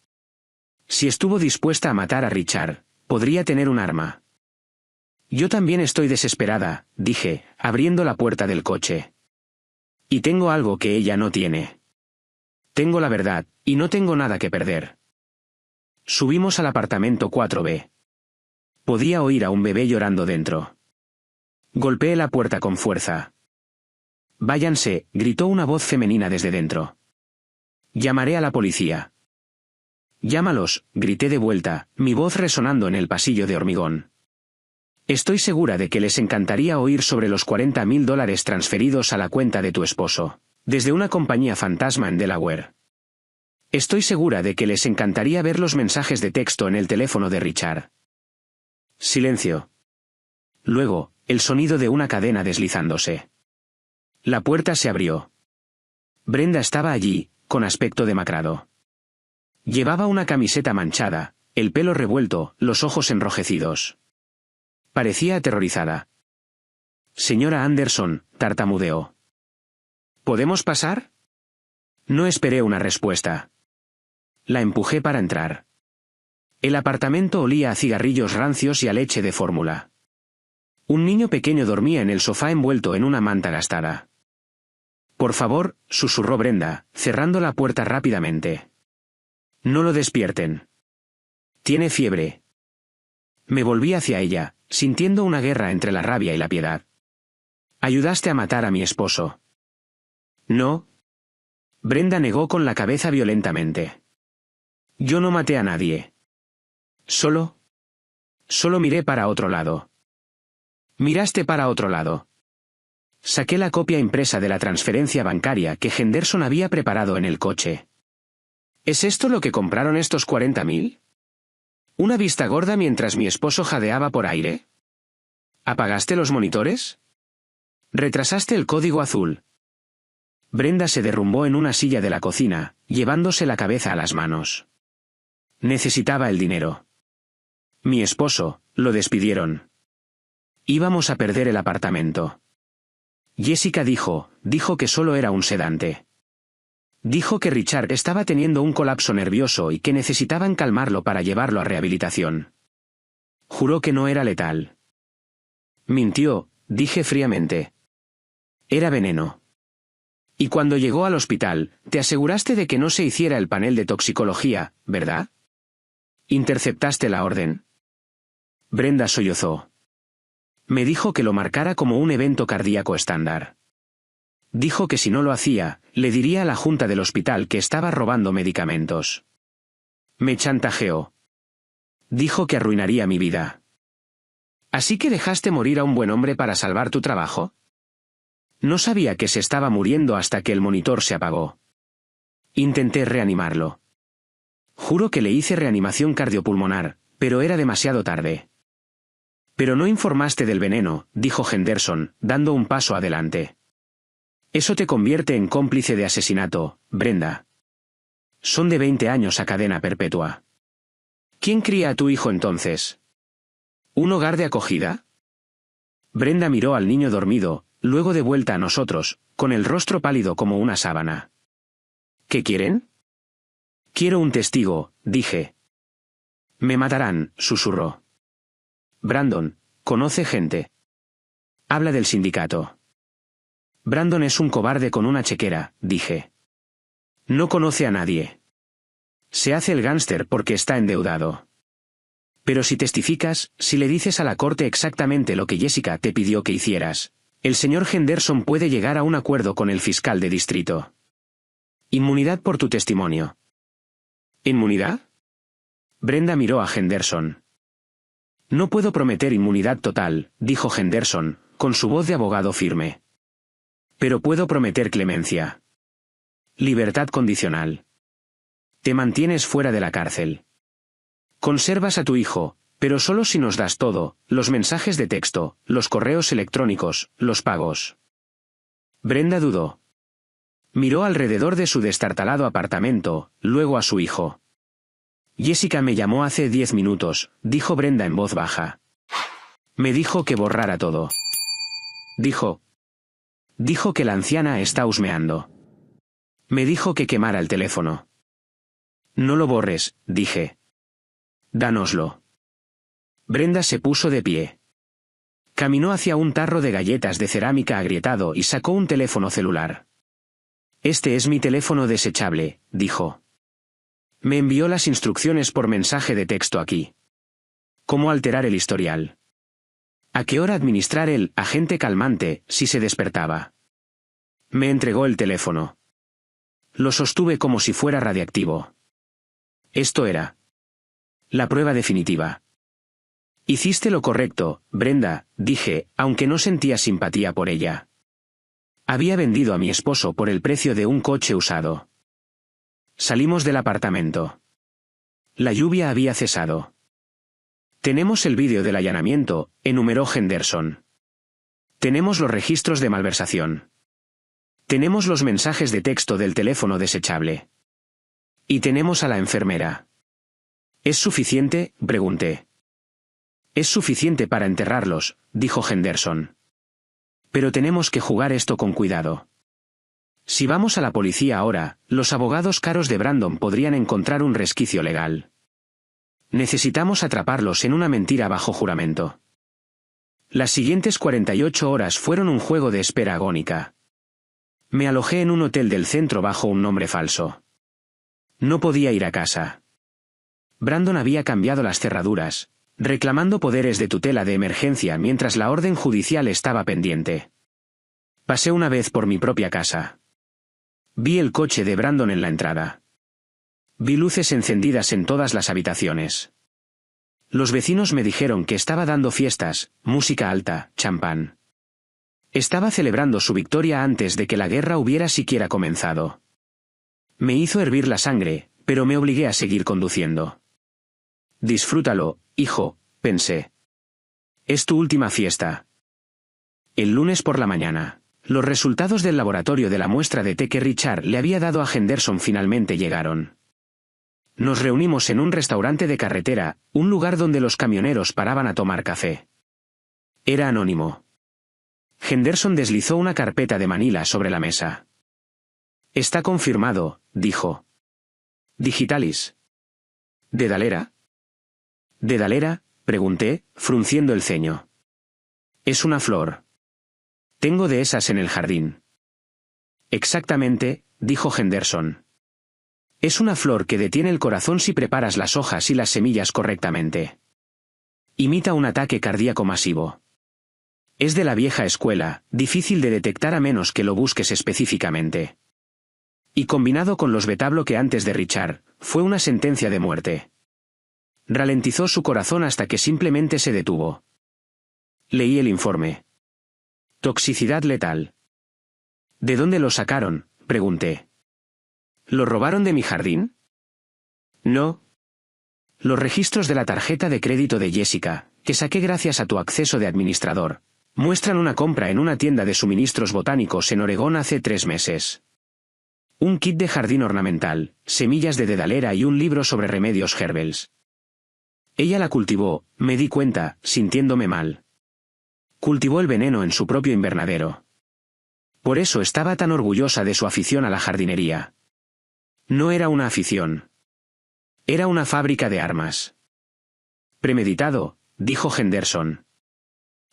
Si estuvo dispuesta a matar a Richard, podría tener un arma. Yo también estoy desesperada, dije, abriendo la puerta del coche. Y tengo algo que ella no tiene. Tengo la verdad, y no tengo nada que perder. Subimos al apartamento 4B. Podía oír a un bebé llorando dentro. Golpeé la puerta con fuerza. Váyanse, gritó una voz femenina desde dentro. Llamaré a la policía. Llámalos, grité de vuelta, mi voz resonando en el pasillo de hormigón. Estoy segura de que les encantaría oír sobre los $40,000 transferidos a la cuenta de tu esposo, desde una compañía fantasma en Delaware. Estoy segura de que les encantaría ver los mensajes de texto en el teléfono de Richard. Silencio. Luego, el sonido de una cadena deslizándose. La puerta se abrió. Brenda estaba allí, con aspecto demacrado. Llevaba una camiseta manchada, el pelo revuelto, los ojos enrojecidos. Parecía aterrorizada. Señora Anderson, tartamudeó. ¿Podemos pasar? No esperé una respuesta. La empujé para entrar. El apartamento olía a cigarrillos rancios y a leche de fórmula. Un niño pequeño dormía en el sofá envuelto en una manta gastada. Por favor, susurró Brenda, cerrando la puerta rápidamente. No lo despierten. Tiene fiebre. Me volví hacia ella, sintiendo una guerra entre la rabia y la piedad. Ayudaste a matar a mi esposo. No. Brenda negó con la cabeza violentamente. Yo no maté a nadie. Solo miré para otro lado. Miraste para otro lado. Saqué la copia impresa de la transferencia bancaria que Henderson había preparado en el coche. ¿Es esto lo que compraron estos 40,000? ¿Una vista gorda mientras mi esposo jadeaba por aire? ¿Apagaste los monitores? ¿Retrasaste el código azul? Brenda se derrumbó en una silla de la cocina, llevándose la cabeza a las manos. Necesitaba el dinero. Mi esposo, lo despidieron. Íbamos a perder el apartamento. Jessica dijo que solo era un sedante. Dijo que Richard estaba teniendo un colapso nervioso y que necesitaban calmarlo para llevarlo a rehabilitación. Juró que no era letal. Mintió, dije fríamente. Era veneno. Y cuando llegó al hospital, te aseguraste de que no se hiciera el panel de toxicología, ¿verdad? ¿Interceptaste la orden? Brenda sollozó. Me dijo que lo marcara como un evento cardíaco estándar. Dijo que si no lo hacía, le diría a la junta del hospital que estaba robando medicamentos. Me chantajeó. Dijo que arruinaría mi vida. ¿Así que dejaste morir a un buen hombre para salvar tu trabajo? No sabía que se estaba muriendo hasta que el monitor se apagó. Intenté reanimarlo. Juro que le hice reanimación cardiopulmonar, pero era demasiado tarde. Pero no informaste del veneno, dijo Henderson, dando un paso adelante. Eso te convierte en cómplice de asesinato, Brenda. Son de 20 años a cadena perpetua. ¿Quién cría a tu hijo entonces? ¿Un hogar de acogida? Brenda miró al niño dormido, luego de vuelta a nosotros, con el rostro pálido como una sábana. ¿Qué quieren? Quiero un testigo, dije. Me matarán, susurró. Brandon, conoce gente. Habla del sindicato. Brandon es un cobarde con una chequera, dije. No conoce a nadie. Se hace el gánster porque está endeudado. Pero si testificas, si le dices a la corte exactamente lo que Jessica te pidió que hicieras, el señor Henderson puede llegar a un acuerdo con el fiscal de distrito. Inmunidad por tu testimonio. ¿Inmunidad? Brenda miró a Henderson. No puedo prometer inmunidad total, dijo Henderson, con su voz de abogado firme. Pero puedo prometer clemencia. Libertad condicional. Te mantienes fuera de la cárcel. Conservas a tu hijo, pero solo si nos das todo, los mensajes de texto, los correos electrónicos, los pagos. Brenda dudó. Miró alrededor de su destartalado apartamento, luego a su hijo. Jessica me llamó hace 10 minutos, dijo Brenda en voz baja. Me dijo que borrara todo. Dijo que la anciana está husmeando. Me dijo que quemara el teléfono. No lo borres, dije. Dánoslo. Brenda se puso de pie. Caminó hacia un tarro de galletas de cerámica agrietado y sacó un teléfono celular. Este es mi teléfono desechable, dijo. Me envió las instrucciones por mensaje de texto aquí. ¿Cómo alterar el historial? ¿A qué hora administrar el agente calmante si se despertaba? Me entregó el teléfono. Lo sostuve como si fuera radiactivo. Esto era la prueba definitiva. Hiciste lo correcto, Brenda, dije, aunque no sentía simpatía por ella. Había vendido a mi esposo por el precio de un coche usado. Salimos del apartamento. La lluvia había cesado. Tenemos el vídeo del allanamiento, enumeró Henderson. Tenemos los registros de malversación. Tenemos los mensajes de texto del teléfono desechable. Y tenemos a la enfermera. ¿Es suficiente?, pregunté. Es suficiente para enterrarlos, dijo Henderson. Pero tenemos que jugar esto con cuidado. Si vamos a la policía ahora, los abogados caros de Brandon podrían encontrar un resquicio legal. Necesitamos atraparlos en una mentira bajo juramento. Las siguientes 48 horas fueron un juego de espera agónica. Me alojé en un hotel del centro bajo un nombre falso. No podía ir a casa. Brandon había cambiado las cerraduras, reclamando poderes de tutela de emergencia mientras la orden judicial estaba pendiente. Pasé una vez por mi propia casa. Vi el coche de Brandon en la entrada. Vi luces encendidas en todas las habitaciones. Los vecinos me dijeron que estaba dando fiestas, música alta, champán. Estaba celebrando su victoria antes de que la guerra hubiera siquiera comenzado. Me hizo hervir la sangre, pero me obligué a seguir conduciendo. Disfrútalo, hijo, pensé. Es tu última fiesta. El lunes por la mañana, los resultados del laboratorio de la muestra de té que Richard le había dado a Henderson finalmente llegaron. Nos reunimos en un restaurante de carretera, un lugar donde los camioneros paraban a tomar café. Era anónimo. Henderson deslizó una carpeta de manila sobre la mesa. Está confirmado, dijo. Digitalis. ¿Dedalera? ¿Dedalera?, pregunté, frunciendo el ceño. Es una flor. Tengo de esas en el jardín. Exactamente, dijo Henderson. Es una flor que detiene el corazón si preparas las hojas y las semillas correctamente. Imita un ataque cardíaco masivo. Es de la vieja escuela, difícil de detectar a menos que lo busques específicamente. Y combinado con los beta-bloqueantes de Richard, fue una sentencia de muerte. Ralentizó su corazón hasta que simplemente se detuvo. Leí el informe. Toxicidad letal. ¿De dónde lo sacaron?, pregunté. ¿Lo robaron de mi jardín? No. Los registros de la tarjeta de crédito de Jessica, que saqué gracias a tu acceso de administrador, muestran una compra en una tienda de suministros botánicos en Oregón hace 3 meses. Un kit de jardín ornamental, semillas de dedalera y un libro sobre remedios herbals. Ella la cultivó, me di cuenta, sintiéndome mal. Cultivó el veneno en su propio invernadero. Por eso estaba tan orgullosa de su afición a la jardinería. No era una afición. Era una fábrica de armas. Premeditado, dijo Henderson.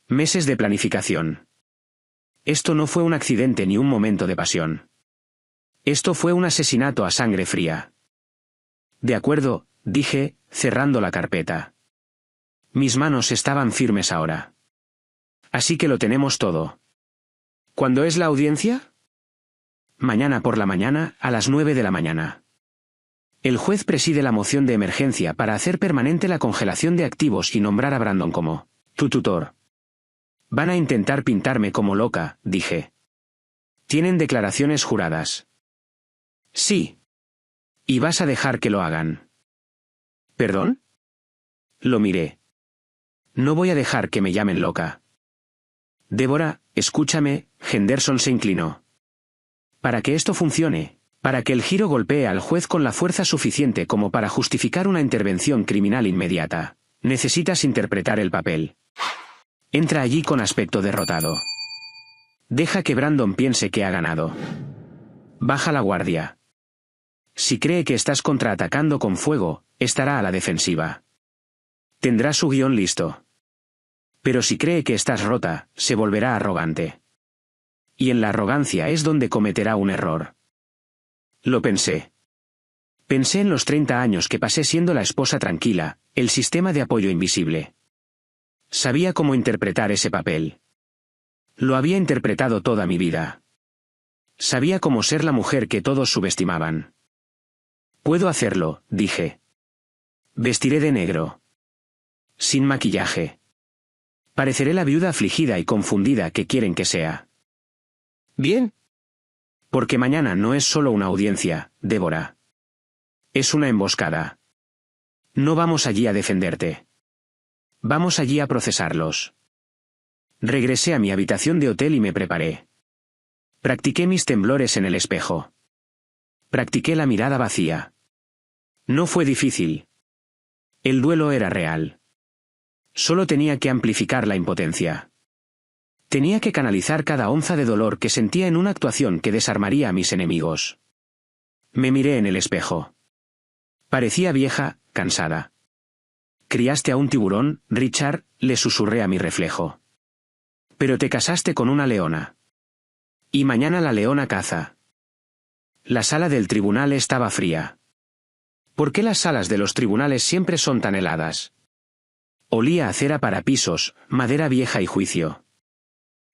Meses de planificación. Esto no fue un accidente ni un momento de pasión. Esto fue un asesinato a sangre fría. De acuerdo, dije, cerrando la carpeta. Mis manos estaban firmes ahora. Así que lo tenemos todo. ¿Cuándo es la audiencia? Mañana por la mañana, a las 9 de la mañana. El juez preside la moción de emergencia para hacer permanente la congelación de activos y nombrar a Brandon como tu tutor. Van a intentar pintarme como loca, dije. Tienen declaraciones juradas. Sí. Y vas a dejar que lo hagan. ¿Perdón? Lo miré. No voy a dejar que me llamen loca. Débora, escúchame, Henderson se inclinó. Para que esto funcione, para que el giro golpee al juez con la fuerza suficiente como para justificar una intervención criminal inmediata, necesitas interpretar el papel. Entra allí con aspecto derrotado. Deja que Brandon piense que ha ganado. Baja la guardia. Si cree que estás contraatacando con fuego, estará a la defensiva. Tendrá su guión listo. Pero si cree que estás rota, se volverá arrogante. Y en la arrogancia es donde cometerá un error. Lo pensé. Pensé en los 30 años que pasé siendo la esposa tranquila, el sistema de apoyo invisible. Sabía cómo interpretar ese papel. Lo había interpretado toda mi vida. Sabía cómo ser la mujer que todos subestimaban. Puedo hacerlo, dije. Vestiré de negro. Sin maquillaje. Pareceré la viuda afligida y confundida que quieren que sea. ¿Bien? Porque mañana no es solo una audiencia, Débora. Es una emboscada. No vamos allí a defenderte. Vamos allí a procesarlos. Regresé a mi habitación de hotel y me preparé. Practiqué mis temblores en el espejo. Practiqué la mirada vacía. No fue difícil. El duelo era real. Solo tenía que amplificar la impotencia. Tenía que canalizar cada onza de dolor que sentía en una actuación que desarmaría a mis enemigos. Me miré en el espejo. Parecía vieja, cansada. «Criaste a un tiburón, Richard», le susurré a mi reflejo. «Pero te casaste con una leona. Y mañana la leona caza». La sala del tribunal estaba fría. ¿Por qué las salas de los tribunales siempre son tan heladas? Olía a cera para pisos, madera vieja y juicio.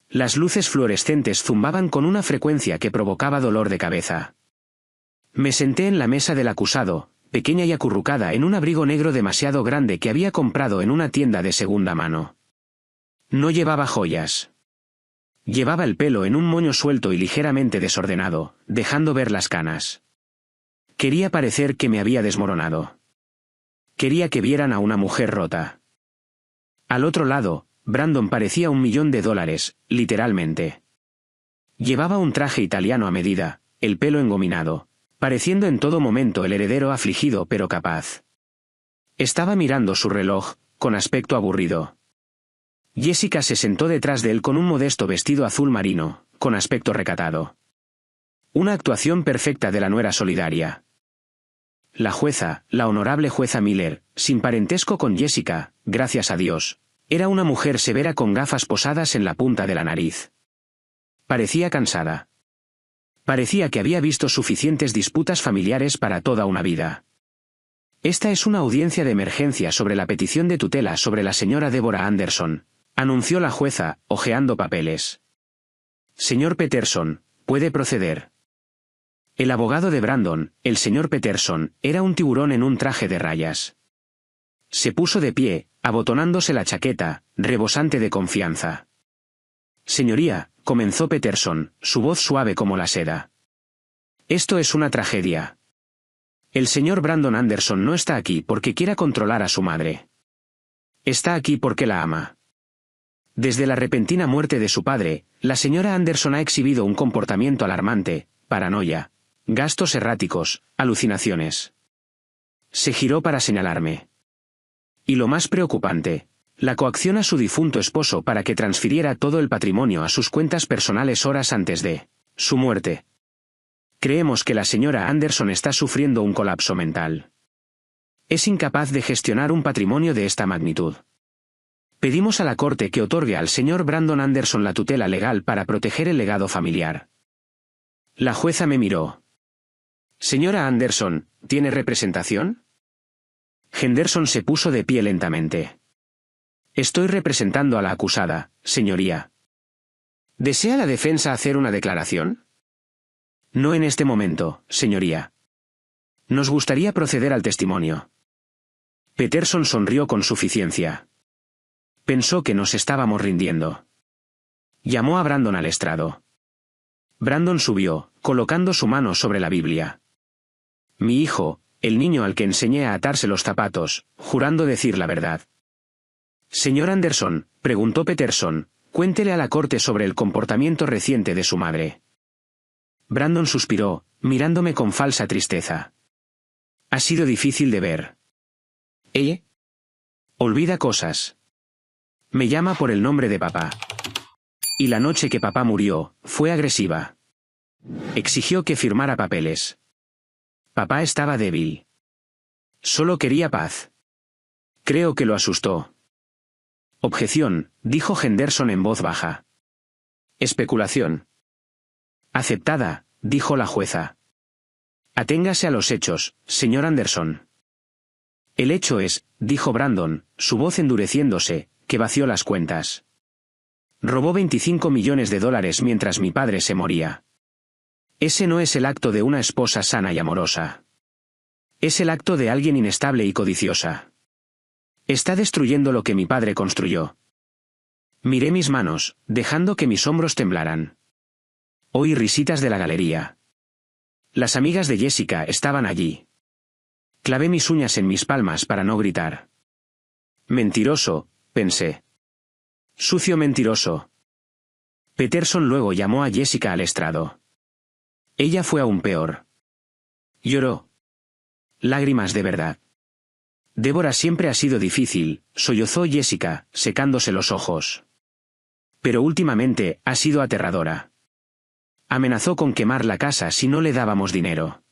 Las luces fluorescentes zumbaban con una frecuencia que provocaba dolor de cabeza. Me senté en la mesa del acusado, pequeña y acurrucada en un abrigo negro demasiado grande que había comprado en una tienda de segunda mano. No llevaba joyas. Llevaba el pelo en un moño suelto y ligeramente desordenado, dejando ver las canas. Quería parecer que me había desmoronado. Quería que vieran a una mujer rota. Al otro lado, Brandon parecía $1.000.000, literalmente. Llevaba un traje italiano a medida, el pelo engominado, pareciendo en todo momento el heredero afligido pero capaz. Estaba mirando su reloj, con aspecto aburrido. Jessica se sentó detrás de él con un modesto vestido azul marino, con aspecto recatado. Una actuación perfecta de la nuera solidaria. La jueza, la honorable jueza Miller, sin parentesco con Jessica, gracias a Dios, era una mujer severa con gafas posadas en la punta de la nariz. Parecía cansada. Parecía que había visto suficientes disputas familiares para toda una vida. «Esta es una audiencia de emergencia sobre la petición de tutela sobre la señora Débora Anderson», anunció la jueza, hojeando papeles. «Señor Peterson, puede proceder». El abogado de Brandon, el señor Peterson, era un tiburón en un traje de rayas. Se puso de pie, abotonándose la chaqueta, rebosante de confianza. «Señoría», comenzó Peterson, su voz suave como la seda. «Esto es una tragedia. El señor Brandon Anderson no está aquí porque quiera controlar a su madre. Está aquí porque la ama. Desde la repentina muerte de su padre, la señora Anderson ha exhibido un comportamiento alarmante, paranoia, gastos erráticos, alucinaciones». Se giró para señalarme. Y lo más preocupante, la coacción a su difunto esposo para que transfiriera todo el patrimonio a sus cuentas personales horas antes de su muerte. Creemos que la señora Anderson está sufriendo un colapso mental. Es incapaz de gestionar un patrimonio de esta magnitud. Pedimos a la Corte que otorgue al señor Brandon Anderson la tutela legal para proteger el legado familiar. La jueza me miró. «Señora Anderson, ¿tiene representación?» Henderson se puso de pie lentamente. «Estoy representando a la acusada, señoría». «¿Desea la defensa hacer una declaración?» «No en este momento, señoría. Nos gustaría proceder al testimonio». Peterson sonrió con suficiencia. Pensó que nos estábamos rindiendo. Llamó a Brandon al estrado. Brandon subió, colocando su mano sobre la Biblia. «Mi hijo», el niño al que enseñé a atarse los zapatos, jurando decir la verdad. Señor Anderson, preguntó Peterson, cuéntele a la corte sobre el comportamiento reciente de su madre. Brandon suspiró, mirándome con falsa tristeza. Ha sido difícil de ver. ¿Eh? Olvida cosas. Me llama por el nombre de papá. Y la noche que papá murió, fue agresiva. Exigió que firmara papeles. Papá estaba débil. Solo quería paz. Creo que lo asustó. Objeción, dijo Henderson en voz baja. Especulación. Aceptada, dijo la jueza. Aténgase a los hechos, señor Anderson. El hecho es, dijo Brandon, su voz endureciéndose, que vació las cuentas. Robó $25 millones mientras mi padre se moría. Ese no es el acto de una esposa sana y amorosa. Es el acto de alguien inestable y codiciosa. Está destruyendo lo que mi padre construyó. Miré mis manos, dejando que mis hombros temblaran. Oí risitas de la galería. Las amigas de Jessica estaban allí. Clavé mis uñas en mis palmas para no gritar. Mentiroso, pensé. Sucio mentiroso. Peterson luego llamó a Jessica al estrado. Ella fue aún peor. Lloró. Lágrimas de verdad. Débora siempre ha sido difícil, sollozó Jessica, secándose los ojos. Pero últimamente, ha sido aterradora. Amenazó con quemar la casa si no le dábamos dinero.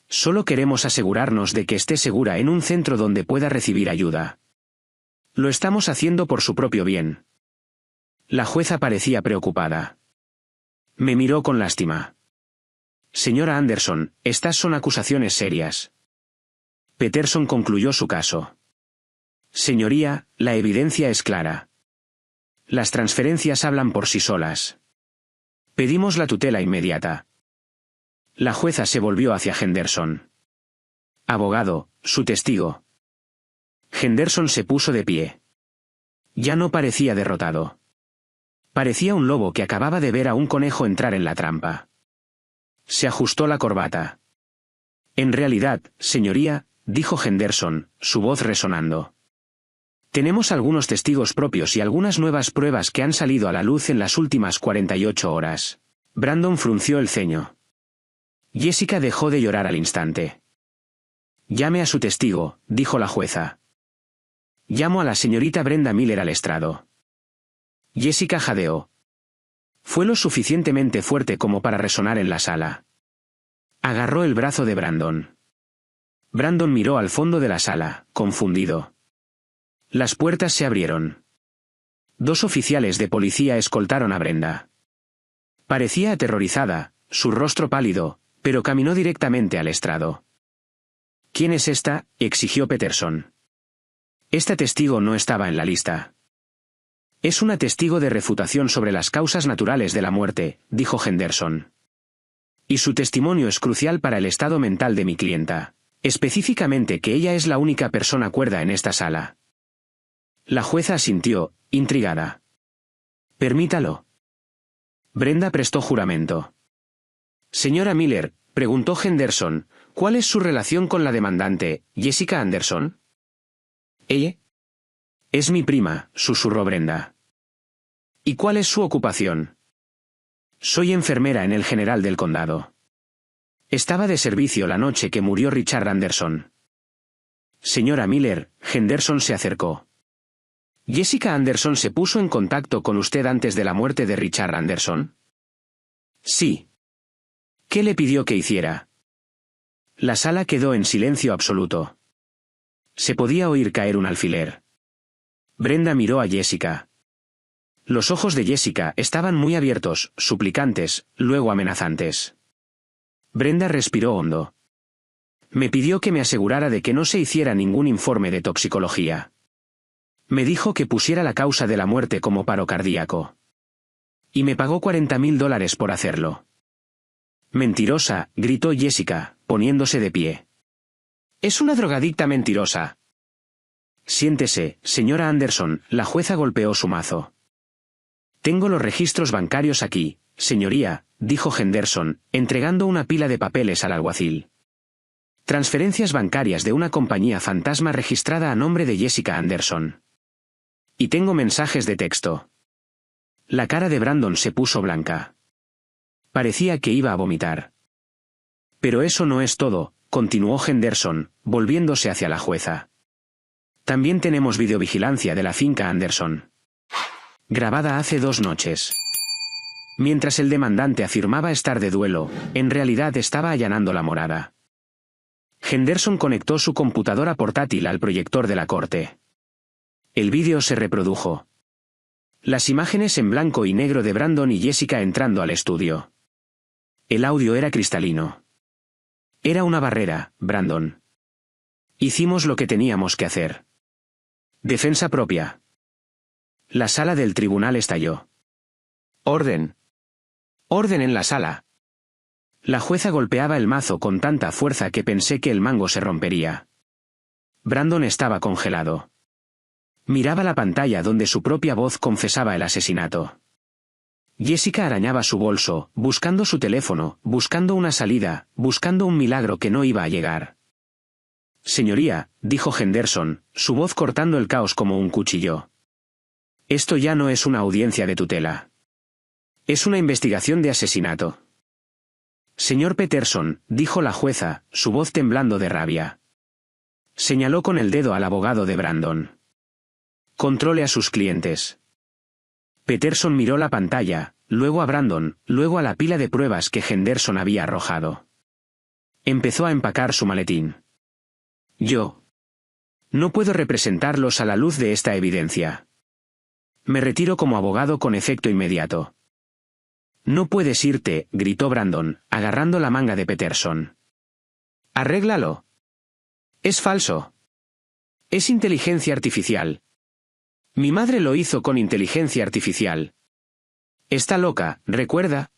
Solo queremos asegurarnos de que esté segura en un centro donde pueda recibir ayuda. Lo estamos haciendo por su propio bien. La jueza parecía preocupada. Me miró con lástima. Señora Anderson, estas son acusaciones serias. Peterson concluyó su caso. Señoría, la evidencia es clara. Las transferencias hablan por sí solas. Pedimos la tutela inmediata. La jueza se volvió hacia Henderson. Abogado, su testigo. Henderson se puso de pie. Ya no parecía derrotado. Parecía un lobo que acababa de ver a un conejo entrar en la trampa. Se ajustó la corbata. En realidad, señoría, dijo Henderson, su voz resonando. Tenemos algunos testigos propios y algunas nuevas pruebas que han salido a la luz en las últimas 48 horas. Brandon frunció el ceño. Jessica dejó de llorar al instante. Llame a su testigo, dijo la jueza. Llamo a la señorita Brenda Miller al estrado. Jessica jadeó. Fue lo suficientemente fuerte como para resonar en la sala. Agarró el brazo de Brandon. Brandon miró al fondo de la sala, confundido. Las puertas se abrieron. 2 oficiales de policía escoltaron a Brenda. Parecía aterrorizada, su rostro pálido, pero caminó directamente al estrado. ¿Quién es esta?, exigió Peterson. Esta testigo no estaba en la lista. Es una testigo de refutación sobre las causas naturales de la muerte, dijo Henderson. Y su testimonio es crucial para el estado mental de mi clienta. Específicamente que ella es la única persona cuerda en esta sala. La jueza asintió, intrigada. Permítalo. Brenda prestó juramento. Señora Miller, preguntó Henderson, ¿cuál es su relación con la demandante, Jessica Anderson? ¿Ella? Es mi prima, susurró Brenda. ¿Y cuál es su ocupación? Soy enfermera en el General del Condado. Estaba de servicio la noche que murió Richard Anderson. Señora Miller, Henderson se acercó. ¿Jessica Anderson se puso en contacto con usted antes de la muerte de Richard Anderson? Sí. ¿Qué le pidió que hiciera? La sala quedó en silencio absoluto. Se podía oír caer un alfiler. Brenda miró a Jessica. Los ojos de Jessica estaban muy abiertos, suplicantes, luego amenazantes. Brenda respiró hondo. Me pidió que me asegurara de que no se hiciera ningún informe de toxicología. Me dijo que pusiera la causa de la muerte como paro cardíaco. Y me pagó $40,000 por hacerlo. Mentirosa, gritó Jessica, poniéndose de pie. Es una drogadicta mentirosa. Siéntese, señora Anderson, la jueza golpeó su mazo. Tengo los registros bancarios aquí, señoría, dijo Henderson, entregando una pila de papeles al alguacil. Transferencias bancarias de una compañía fantasma registrada a nombre de Jessica Anderson. Y tengo mensajes de texto. La cara de Brandon se puso blanca. Parecía que iba a vomitar. Pero eso no es todo, continuó Henderson, volviéndose hacia la jueza. También tenemos videovigilancia de la finca Anderson. Grabada hace 2 noches. Mientras el demandante afirmaba estar de duelo, en realidad estaba allanando la morada. Henderson conectó su computadora portátil al proyector de la corte. El vídeo se reprodujo. Las imágenes en blanco y negro de Brandon y Jessica entrando al estudio. El audio era cristalino. Era una barrera, Brandon. Hicimos lo que teníamos que hacer. Defensa propia. La sala del tribunal estalló. Orden. Orden en la sala. La jueza golpeaba el mazo con tanta fuerza que pensé que el mango se rompería. Brandon estaba congelado. Miraba la pantalla donde su propia voz confesaba el asesinato. Jessica arañaba su bolso, buscando su teléfono, buscando una salida, buscando un milagro que no iba a llegar. Señoría, dijo Henderson, su voz cortando el caos como un cuchillo. Esto ya no es una audiencia de tutela. Es una investigación de asesinato. Señor Peterson, dijo la jueza, su voz temblando de rabia. Señaló con el dedo al abogado de Brandon. Controle a sus clientes. Peterson miró la pantalla, luego a Brandon, luego a la pila de pruebas que Henderson había arrojado. Empezó a empacar su maletín. Yo no puedo representarlos a la luz de esta evidencia. Me retiro como abogado con efecto inmediato. No puedes irte, gritó Brandon, agarrando la manga de Peterson. Arréglalo. Es falso. Es inteligencia artificial. Mi madre lo hizo con inteligencia artificial. Está loca, ¿recuerda?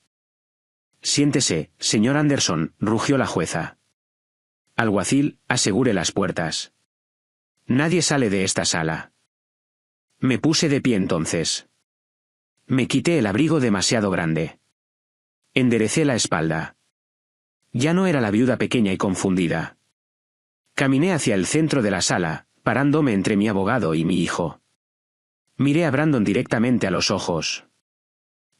Siéntese, señor Anderson, rugió la jueza. Alguacil, asegure las puertas. Nadie sale de esta sala. Me puse de pie entonces. Me quité el abrigo demasiado grande. Enderecé la espalda. Ya no era la viuda pequeña y confundida. Caminé hacia el centro de la sala, parándome entre mi abogado y mi hijo. Miré a Brandon directamente a los ojos.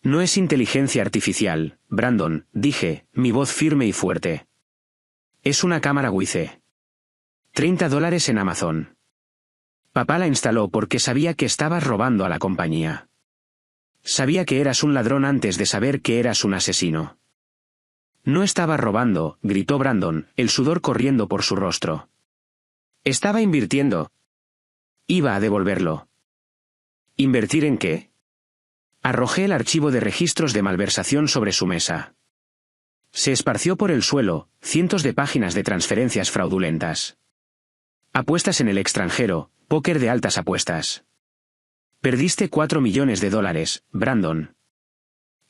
No es inteligencia artificial, Brandon, dije, mi voz firme y fuerte. Es una cámara Wize. $30 en Amazon. Papá la instaló porque sabía que estabas robando a la compañía. Sabía que eras un ladrón antes de saber que eras un asesino. No estaba robando, gritó Brandon, el sudor corriendo por su rostro. Estaba invirtiendo. Iba a devolverlo. ¿Invertir en qué? Arrojé el archivo de registros de malversación sobre su mesa. Se esparció por el suelo, cientos de páginas de transferencias fraudulentas. Apuestas en el extranjero, póker de altas apuestas. Perdiste $4 millones, Brandon.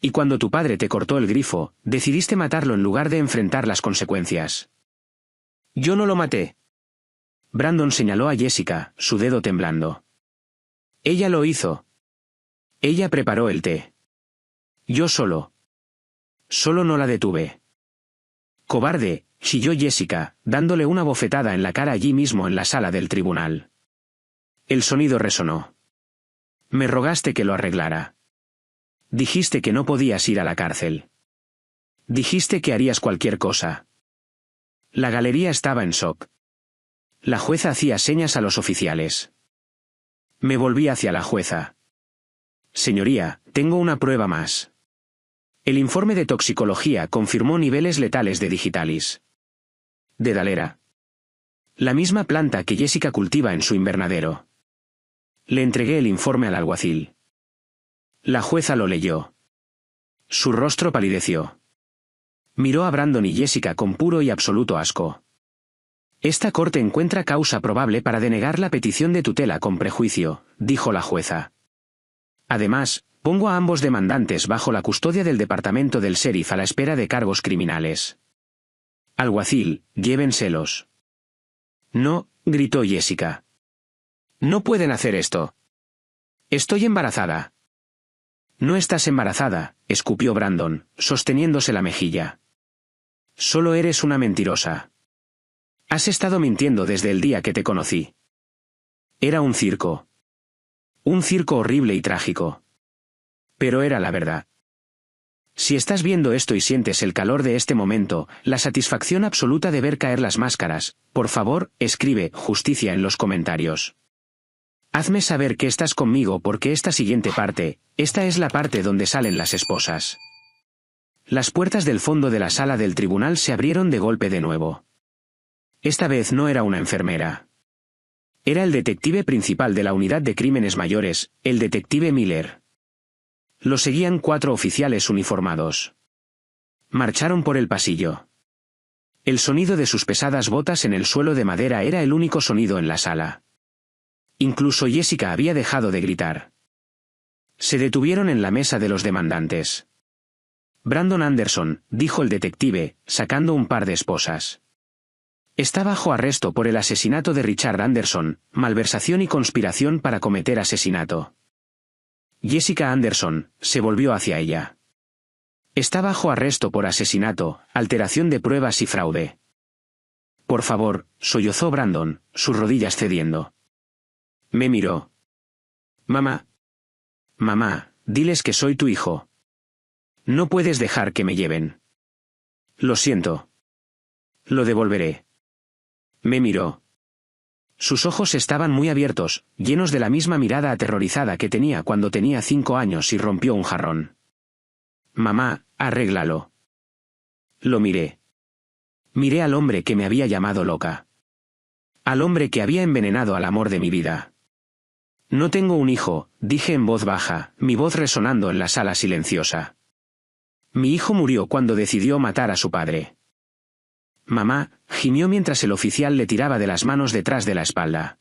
Y cuando tu padre te cortó el grifo, decidiste matarlo en lugar de enfrentar las consecuencias. Yo no lo maté. Brandon señaló a Jessica, su dedo temblando. Ella lo hizo. Ella preparó el té. Yo solo. Solo no la detuve. Cobarde, chilló Jessica, dándole una bofetada en la cara allí mismo en la sala del tribunal. El sonido resonó. Me rogaste que lo arreglara. Dijiste que no podías ir a la cárcel. Dijiste que harías cualquier cosa. La galería estaba en shock. La jueza hacía señas a los oficiales. Me volví hacia la jueza. Señoría, tengo una prueba más. El informe de toxicología confirmó niveles letales de digitalis. Dedalera. La misma planta que Jessica cultiva en su invernadero. Le entregué el informe al alguacil. La jueza lo leyó. Su rostro palideció. Miró a Brandon y Jessica con puro y absoluto asco. Esta corte encuentra causa probable para denegar la petición de tutela con prejuicio, dijo la jueza. Además, pongo a ambos demandantes bajo la custodia del departamento del sheriff a la espera de cargos criminales. Alguacil, llévenselos. No, gritó Jessica. No pueden hacer esto. Estoy embarazada. No estás embarazada, escupió Brandon, sosteniéndose la mejilla. Solo eres una mentirosa. Has estado mintiendo desde el día que te conocí. Era un circo. Un circo horrible y trágico. Pero era la verdad. Si estás viendo esto y sientes el calor de este momento, la satisfacción absoluta de ver caer las máscaras, por favor, escribe justicia en los comentarios. Hazme saber que estás conmigo porque esta siguiente parte, esta es la parte donde salen las esposas. Las puertas del fondo de la sala del tribunal se abrieron de golpe de nuevo. Esta vez no era una enfermera. Era el detective principal de la unidad de crímenes mayores, el detective Miller. Lo seguían 4 oficiales uniformados. Marcharon por el pasillo. El sonido de sus pesadas botas en el suelo de madera era el único sonido en la sala. Incluso Jessica había dejado de gritar. Se detuvieron en la mesa de los demandantes. Brandon Anderson, dijo el detective, sacando un par de esposas. Está bajo arresto por el asesinato de Richard Anderson, malversación y conspiración para cometer asesinato. Jessica Anderson se volvió hacia ella. Está bajo arresto por asesinato, alteración de pruebas y fraude. Por favor, sollozó Brandon, sus rodillas cediendo. Me miró. Mamá. Mamá, diles que soy tu hijo. No puedes dejar que me lleven. Lo siento. Lo devolveré. Me miró. Sus ojos estaban muy abiertos, llenos de la misma mirada aterrorizada que tenía cuando tenía 5 años y rompió un jarrón. Mamá, arréglalo. Lo miré. Miré al hombre que me había llamado loca. Al hombre que había envenenado al amor de mi vida. No tengo un hijo, dije en voz baja, mi voz resonando en la sala silenciosa. Mi hijo murió cuando decidió matar a su padre. Mamá, gimió mientras el oficial le tiraba de las manos detrás de la espalda.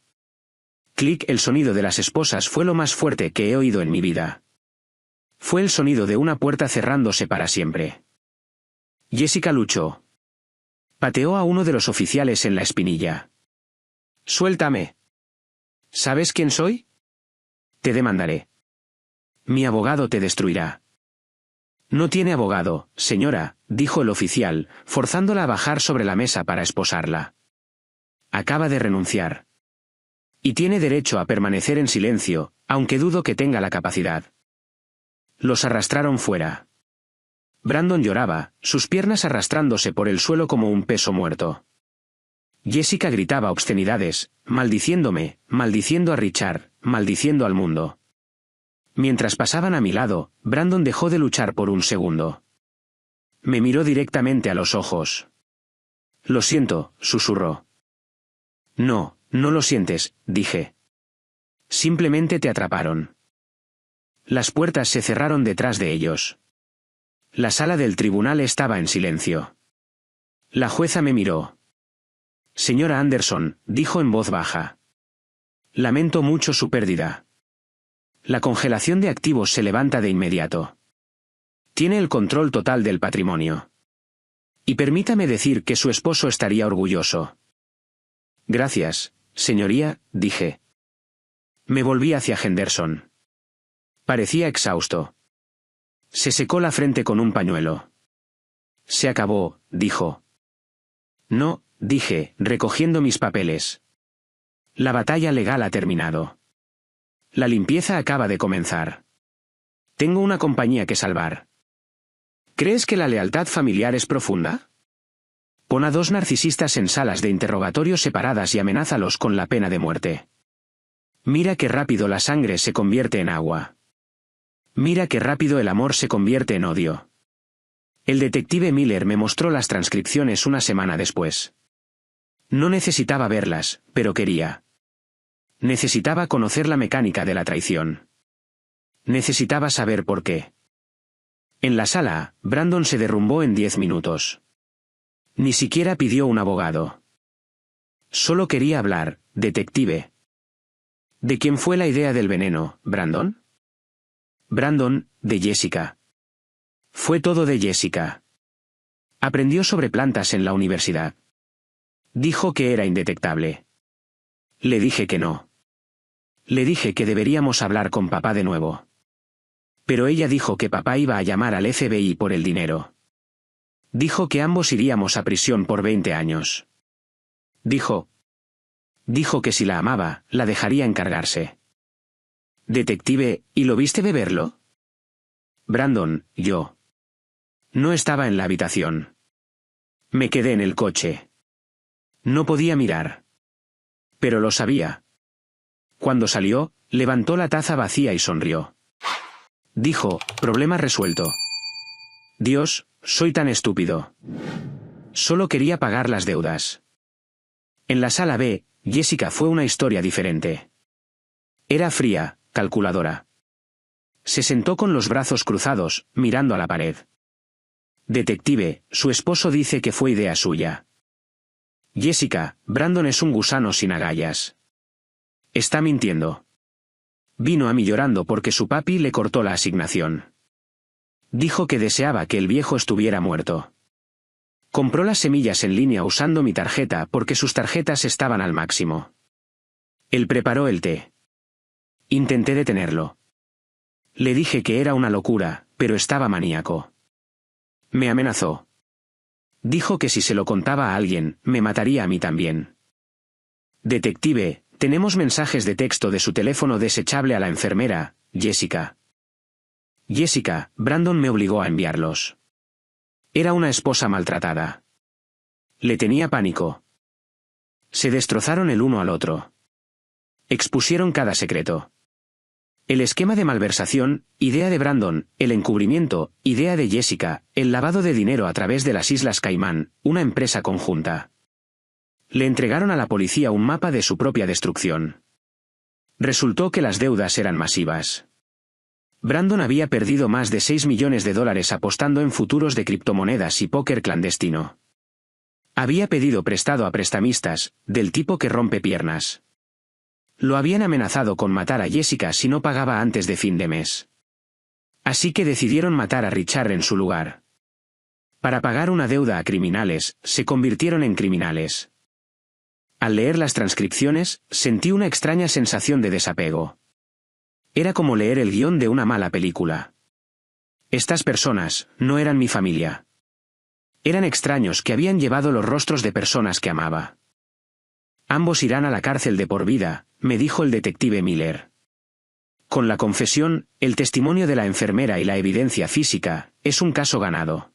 Clic, el sonido de las esposas fue lo más fuerte que he oído en mi vida. Fue el sonido de una puerta cerrándose para siempre. Jessica luchó. Pateó a uno de los oficiales en la espinilla. Suéltame. ¿Sabes quién soy? Te demandaré. Mi abogado te destruirá. No tiene abogado, señora, dijo el oficial, forzándola a bajar sobre la mesa para esposarla. Acaba de renunciar. Y tiene derecho a permanecer en silencio, aunque dudo que tenga la capacidad. Los arrastraron fuera. Brandon lloraba, sus piernas arrastrándose por el suelo como un peso muerto. Jessica gritaba obscenidades, maldiciéndome, maldiciendo a Richard, maldiciendo al mundo. Mientras pasaban a mi lado, Brandon dejó de luchar por un segundo. Me miró directamente a los ojos. Lo siento, susurró. No, no lo sientes, dije. Simplemente te atraparon. Las puertas se cerraron detrás de ellos. La sala del tribunal estaba en silencio. La jueza me miró. Señora Anderson, dijo en voz baja. Lamento mucho su pérdida. La congelación de activos se levanta de inmediato. Tiene el control total del patrimonio. Y permítame decir que su esposo estaría orgulloso. Gracias, señoría, dije. Me volví hacia Henderson. Parecía exhausto. Se secó la frente con un pañuelo. Se acabó, dijo. No, dije, recogiendo mis papeles. La batalla legal ha terminado. La limpieza acaba de comenzar. Tengo una compañía que salvar. ¿Crees que la lealtad familiar es profunda? Pon a 2 narcisistas en salas de interrogatorio separadas y amenázalos con la pena de muerte. Mira qué rápido la sangre se convierte en agua. Mira qué rápido el amor se convierte en odio. El detective Miller me mostró las transcripciones una semana después. No necesitaba verlas, pero quería. Necesitaba conocer la mecánica de la traición. Necesitaba saber por qué. En la sala, Brandon se derrumbó en 10 minutos. Ni siquiera pidió un abogado. Solo quería hablar, detective. ¿De quién fue la idea del veneno, Brandon? Brandon, de Jessica. Fue todo de Jessica. Aprendió sobre plantas en la universidad. Dijo que era indetectable. Le dije que no. Le dije que deberíamos hablar con papá de nuevo. Pero ella dijo que papá iba a llamar al FBI por el dinero. Dijo que ambos iríamos a prisión por 20 años. Dijo. Dijo que si la amaba, la dejaría encargarse. Detective, ¿y lo viste beberlo? Brandon, yo. No estaba en la habitación. Me quedé en el coche. No podía mirar. Pero lo sabía. Cuando salió, levantó la taza vacía y sonrió. Dijo, problema resuelto. Dios, soy tan estúpido. Solo quería pagar las deudas. En la sala B, Jessica fue una historia diferente. Era fría, calculadora. Se sentó con los brazos cruzados, mirando a la pared. Detective, su esposo dice que fue idea suya. Jessica, Brandon es un gusano sin agallas. Está mintiendo. Vino a mí llorando porque su papi le cortó la asignación. Dijo que deseaba que el viejo estuviera muerto. Compró las semillas en línea usando mi tarjeta porque sus tarjetas estaban al máximo. Él preparó el té. Intenté detenerlo. Le dije que era una locura, pero estaba maníaco. Me amenazó. Dijo que si se lo contaba a alguien, me mataría a mí también. Detective, tenemos mensajes de texto de su teléfono desechable a la enfermera, Jessica. Jessica, Brandon me obligó a enviarlos. Era una esposa maltratada. Le tenía pánico. Se destrozaron el uno al otro. Expusieron cada secreto. El esquema de malversación, idea de Brandon; el encubrimiento, idea de Jessica; el lavado de dinero a través de las Islas Caimán, una empresa conjunta. Le entregaron a la policía un mapa de su propia destrucción. Resultó que las deudas eran masivas. Brandon había perdido más de $6 millones apostando en futuros de criptomonedas y póker clandestino. Había pedido prestado a prestamistas, del tipo que rompe piernas. Lo habían amenazado con matar a Jessica si no pagaba antes de fin de mes. Así que decidieron matar a Richard en su lugar. Para pagar una deuda a criminales, se convirtieron en criminales. Al leer las transcripciones, sentí una extraña sensación de desapego. Era como leer el guión de una mala película. Estas personas no eran mi familia. Eran extraños que habían llevado los rostros de personas que amaba. Ambos irán a la cárcel de por vida, me dijo el detective Miller. Con la confesión, el testimonio de la enfermera y la evidencia física, es un caso ganado.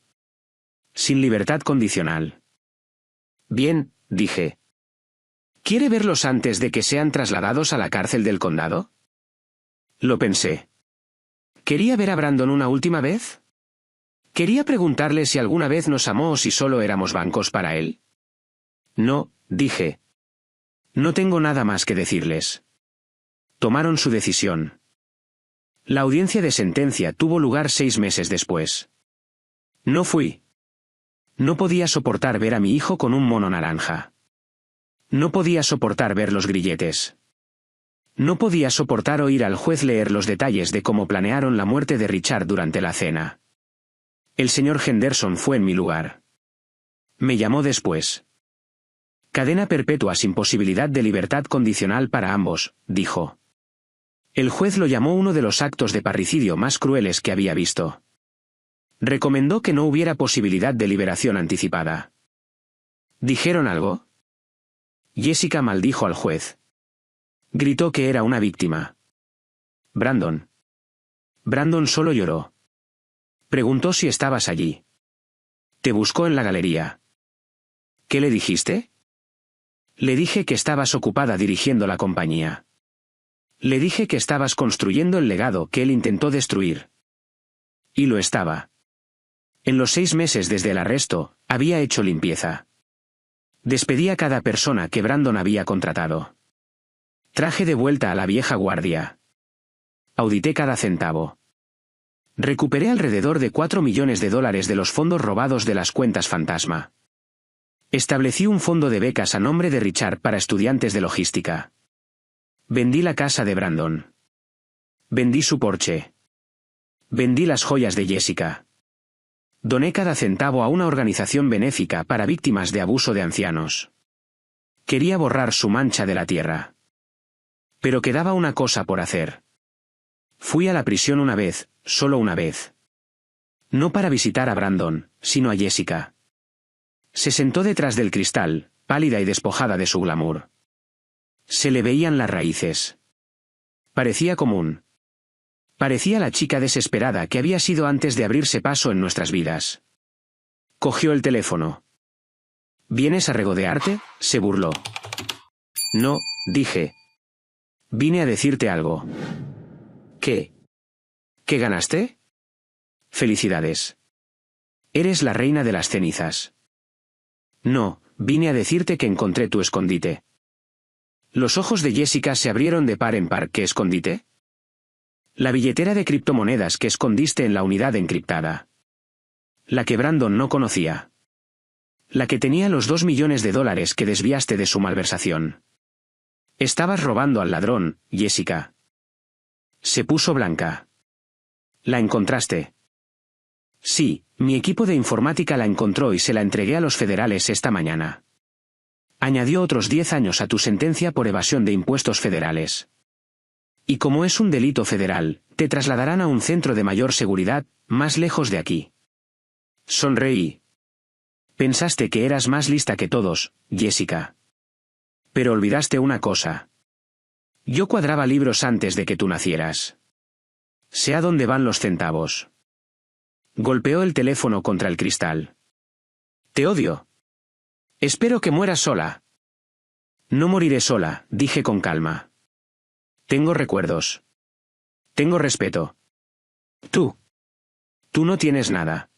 Sin libertad condicional. Bien, dije. ¿Quiere verlos antes de que sean trasladados a la cárcel del condado? Lo pensé. ¿Quería ver a Brandon una última vez? ¿Quería preguntarle si alguna vez nos amó o si solo éramos bancos para él? No, dije. No tengo nada más que decirles. Tomaron su decisión. La audiencia de sentencia tuvo lugar 6 meses después. No fui. No podía soportar ver a mi hijo con un mono naranja. No podía soportar ver los grilletes. No podía soportar oír al juez leer los detalles de cómo planearon la muerte de Richard durante la cena. El señor Henderson fue en mi lugar. Me llamó después. Cadena perpetua sin posibilidad de libertad condicional para ambos, dijo. El juez lo llamó uno de los actos de parricidio más crueles que había visto. Recomendó que no hubiera posibilidad de liberación anticipada. ¿Dijeron algo? Jessica maldijo al juez. Gritó que era una víctima. Brandon. Brandon solo lloró. Preguntó si estabas allí. Te buscó en la galería. ¿Qué le dijiste? Le dije que estabas ocupada dirigiendo la compañía. Le dije que estabas construyendo el legado que él intentó destruir. Y lo estaba. En los 6 meses desde el arresto, había hecho limpieza. Despedí a cada persona que Brandon había contratado. Traje de vuelta a la vieja guardia. Audité cada centavo. Recuperé alrededor de $4 millones de los fondos robados de las cuentas fantasma. Establecí un fondo de becas a nombre de Richard para estudiantes de logística. Vendí la casa de Brandon. Vendí su Porsche. Vendí las joyas de Jessica. Doné cada centavo a una organización benéfica para víctimas de abuso de ancianos. Quería borrar su mancha de la tierra. Pero quedaba una cosa por hacer. Fui a la prisión una vez, solo una vez. No para visitar a Brandon, sino a Jessica. Se sentó detrás del cristal, pálida y despojada de su glamour. Se le veían las raíces. Parecía común. Parecía la chica desesperada que había sido antes de abrirse paso en nuestras vidas. Cogió el teléfono. ¿Vienes a regodearte?, se burló. No, dije. Vine a decirte algo. ¿Qué? ¿Qué ganaste? Felicidades. Eres la reina de las cenizas. No, vine a decirte que encontré tu escondite. Los ojos de Jessica se abrieron de par en par. ¿Qué escondite? La billetera de criptomonedas que escondiste en la unidad encriptada. La que Brandon no conocía. La que tenía los $2 millones que desviaste de su malversación. Estabas robando al ladrón, Jessica. Se puso blanca. ¿La encontraste? Sí, mi equipo de informática la encontró y se la entregué a los federales esta mañana. Añadió otros 10 años a tu sentencia por evasión de impuestos federales. Y como es un delito federal, te trasladarán a un centro de mayor seguridad, más lejos de aquí. Sonreí. Pensaste que eras más lista que todos, Jessica. Pero olvidaste una cosa. Yo cuadraba libros antes de que tú nacieras. Sé a dónde van los centavos. Golpeó el teléfono contra el cristal. Te odio. Espero que mueras sola. No moriré sola, dije con calma. Tengo recuerdos. Tengo respeto. Tú no tienes nada.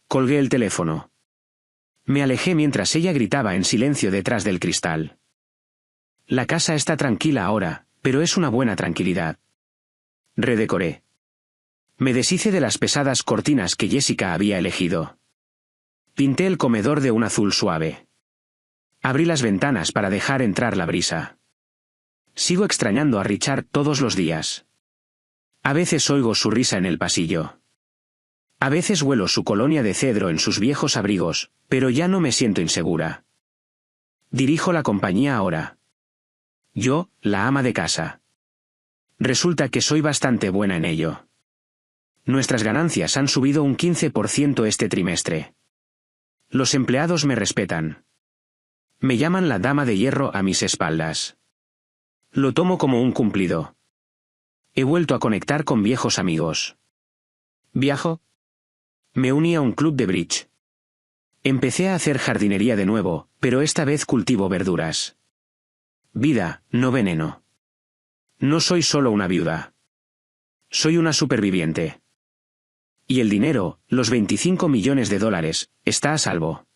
Colgué el teléfono. Me alejé mientras ella gritaba en silencio detrás del cristal. La casa está tranquila ahora, pero es una buena tranquilidad. Redecoré. Me deshice de las pesadas cortinas que Jessica había elegido. Pinté el comedor de un azul suave. Abrí las ventanas para dejar entrar la brisa. Sigo extrañando a Richard todos los días. A veces oigo su risa en el pasillo. A veces huelo su colonia de cedro en sus viejos abrigos, pero ya no me siento insegura. Dirijo la compañía ahora. Yo, la ama de casa. Resulta que soy bastante buena en ello. Nuestras ganancias han subido un 15% este trimestre. Los empleados me respetan. Me llaman la dama de hierro a mis espaldas. Lo tomo como un cumplido. He vuelto a conectar con viejos amigos. ¿Viajo? Me uní a un club de bridge. Empecé a hacer jardinería de nuevo, pero esta vez cultivo verduras. Vida, no veneno. No soy solo una viuda. Soy una superviviente. Y el dinero, los $25 millones, está a salvo.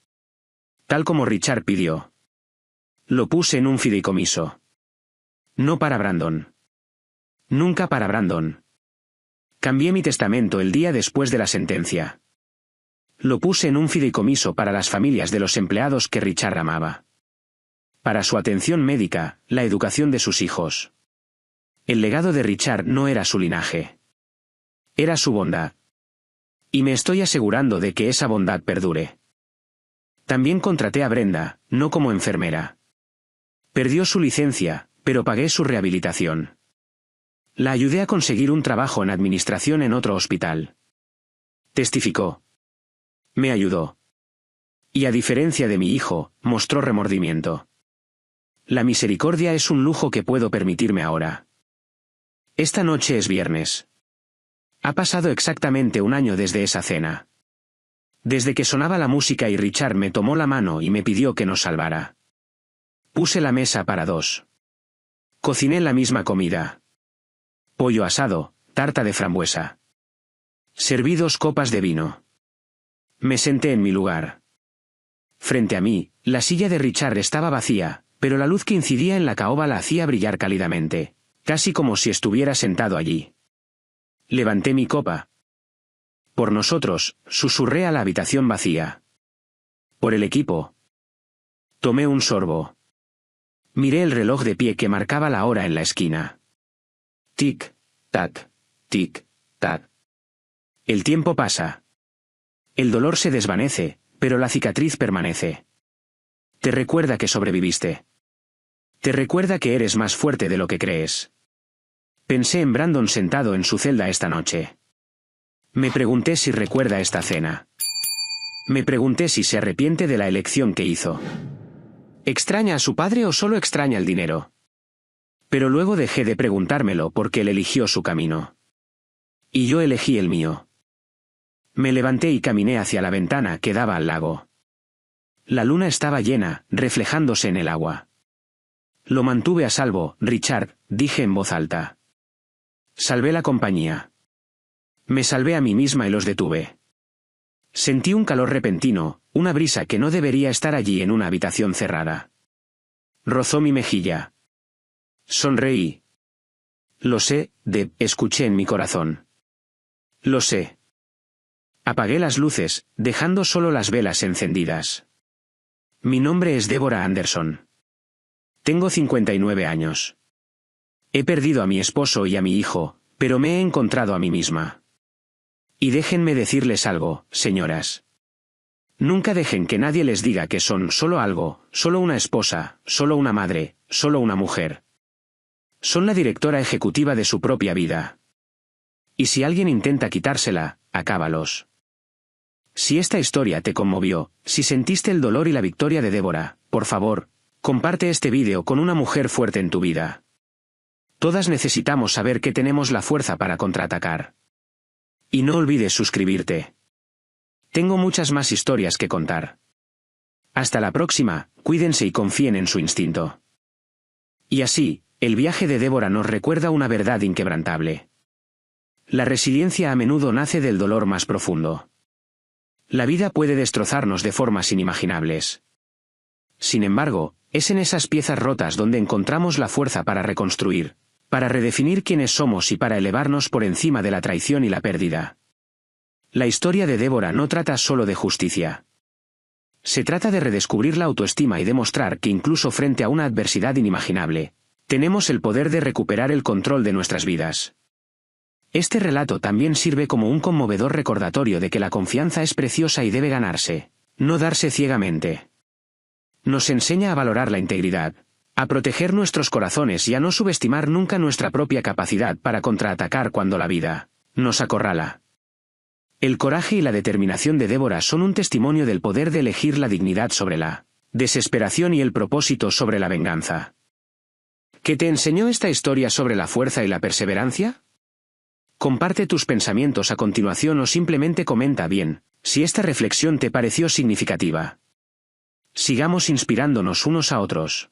Tal como Richard pidió. Lo puse en un fideicomiso. No para Brandon. Nunca para Brandon. Cambié mi testamento el día después de la sentencia. Lo puse en un fideicomiso para las familias de los empleados que Richard amaba. Para su atención médica, la educación de sus hijos. El legado de Richard no era su linaje. Era su bondad. Y me estoy asegurando de que esa bondad perdure. También contraté a Brenda, no como enfermera. Perdió su licencia, pero pagué su rehabilitación. La ayudé a conseguir un trabajo en administración en otro hospital. Testificó. Me ayudó. Y a diferencia de mi hijo, mostró remordimiento. La misericordia es un lujo que puedo permitirme ahora. Esta noche es viernes. Ha pasado exactamente un año desde esa cena. Desde que sonaba la música y Richard me tomó la mano y me pidió que nos salvara. Puse la mesa para 2. Cociné la misma comida. Pollo asado, tarta de frambuesa. Serví 2 copas de vino. Me senté en mi lugar. Frente a mí, la silla de Richard estaba vacía, pero la luz que incidía en la caoba la hacía brillar cálidamente, casi como si estuviera sentado allí. Levanté mi copa. Por nosotros, susurré a la habitación vacía. Por el equipo. Tomé un sorbo. Miré el reloj de pie que marcaba la hora en la esquina. Tic, tac, tic, tac. El tiempo pasa. El dolor se desvanece, pero la cicatriz permanece. Te recuerda que sobreviviste. Te recuerda que eres más fuerte de lo que crees. Pensé en Brandon sentado en su celda esta noche. Me pregunté si recuerda esta cena. Me pregunté si se arrepiente de la elección que hizo. ¿Extraña a su padre o solo extraña el dinero? Pero luego dejé de preguntármelo porque él eligió su camino. Y yo elegí el mío. Me levanté y caminé hacia la ventana que daba al lago. La luna estaba llena, reflejándose en el agua. Lo mantuve a salvo, Richard, dije en voz alta. Salvé la compañía. Me salvé a mí misma y los detuve. Sentí un calor repentino, una brisa que no debería estar allí en una habitación cerrada. Rozó mi mejilla. Sonreí. Lo sé, Deb, escuché en mi corazón. Lo sé. Apagué las luces, dejando solo las velas encendidas. Mi nombre es Deborah Anderson. Tengo 59 años. He perdido a mi esposo y a mi hijo, pero me he encontrado a mí misma. Y déjenme decirles algo, señoras. Nunca dejen que nadie les diga que son solo algo, solo una esposa, solo una madre, solo una mujer. Son la directora ejecutiva de su propia vida. Y si alguien intenta quitársela, acábalos. Si esta historia te conmovió, si sentiste el dolor y la victoria de Deborah, por favor, comparte este vídeo con una mujer fuerte en tu vida. Todas necesitamos saber que tenemos la fuerza para contraatacar. Y no olvides suscribirte. Tengo muchas más historias que contar. Hasta la próxima, cuídense y confíen en su instinto. Y así, el viaje de Deborah nos recuerda una verdad inquebrantable. La resiliencia a menudo nace del dolor más profundo. La vida puede destrozarnos de formas inimaginables. Sin embargo, es en esas piezas rotas donde encontramos la fuerza para reconstruir, para redefinir quiénes somos y para elevarnos por encima de la traición y la pérdida. La historia de Deborah no trata solo de justicia. Se trata de redescubrir la autoestima y demostrar que incluso frente a una adversidad inimaginable, tenemos el poder de recuperar el control de nuestras vidas. Este relato también sirve como un conmovedor recordatorio de que la confianza es preciosa y debe ganarse, no darse ciegamente. Nos enseña a valorar la integridad, a proteger nuestros corazones y a no subestimar nunca nuestra propia capacidad para contraatacar cuando la vida nos acorrala. El coraje y la determinación de Deborah son un testimonio del poder de elegir la dignidad sobre la desesperación y el propósito sobre la venganza. ¿Qué te enseñó esta historia sobre la fuerza y la perseverancia? Comparte tus pensamientos a continuación o simplemente comenta bien, si esta reflexión te pareció significativa. Sigamos inspirándonos unos a otros.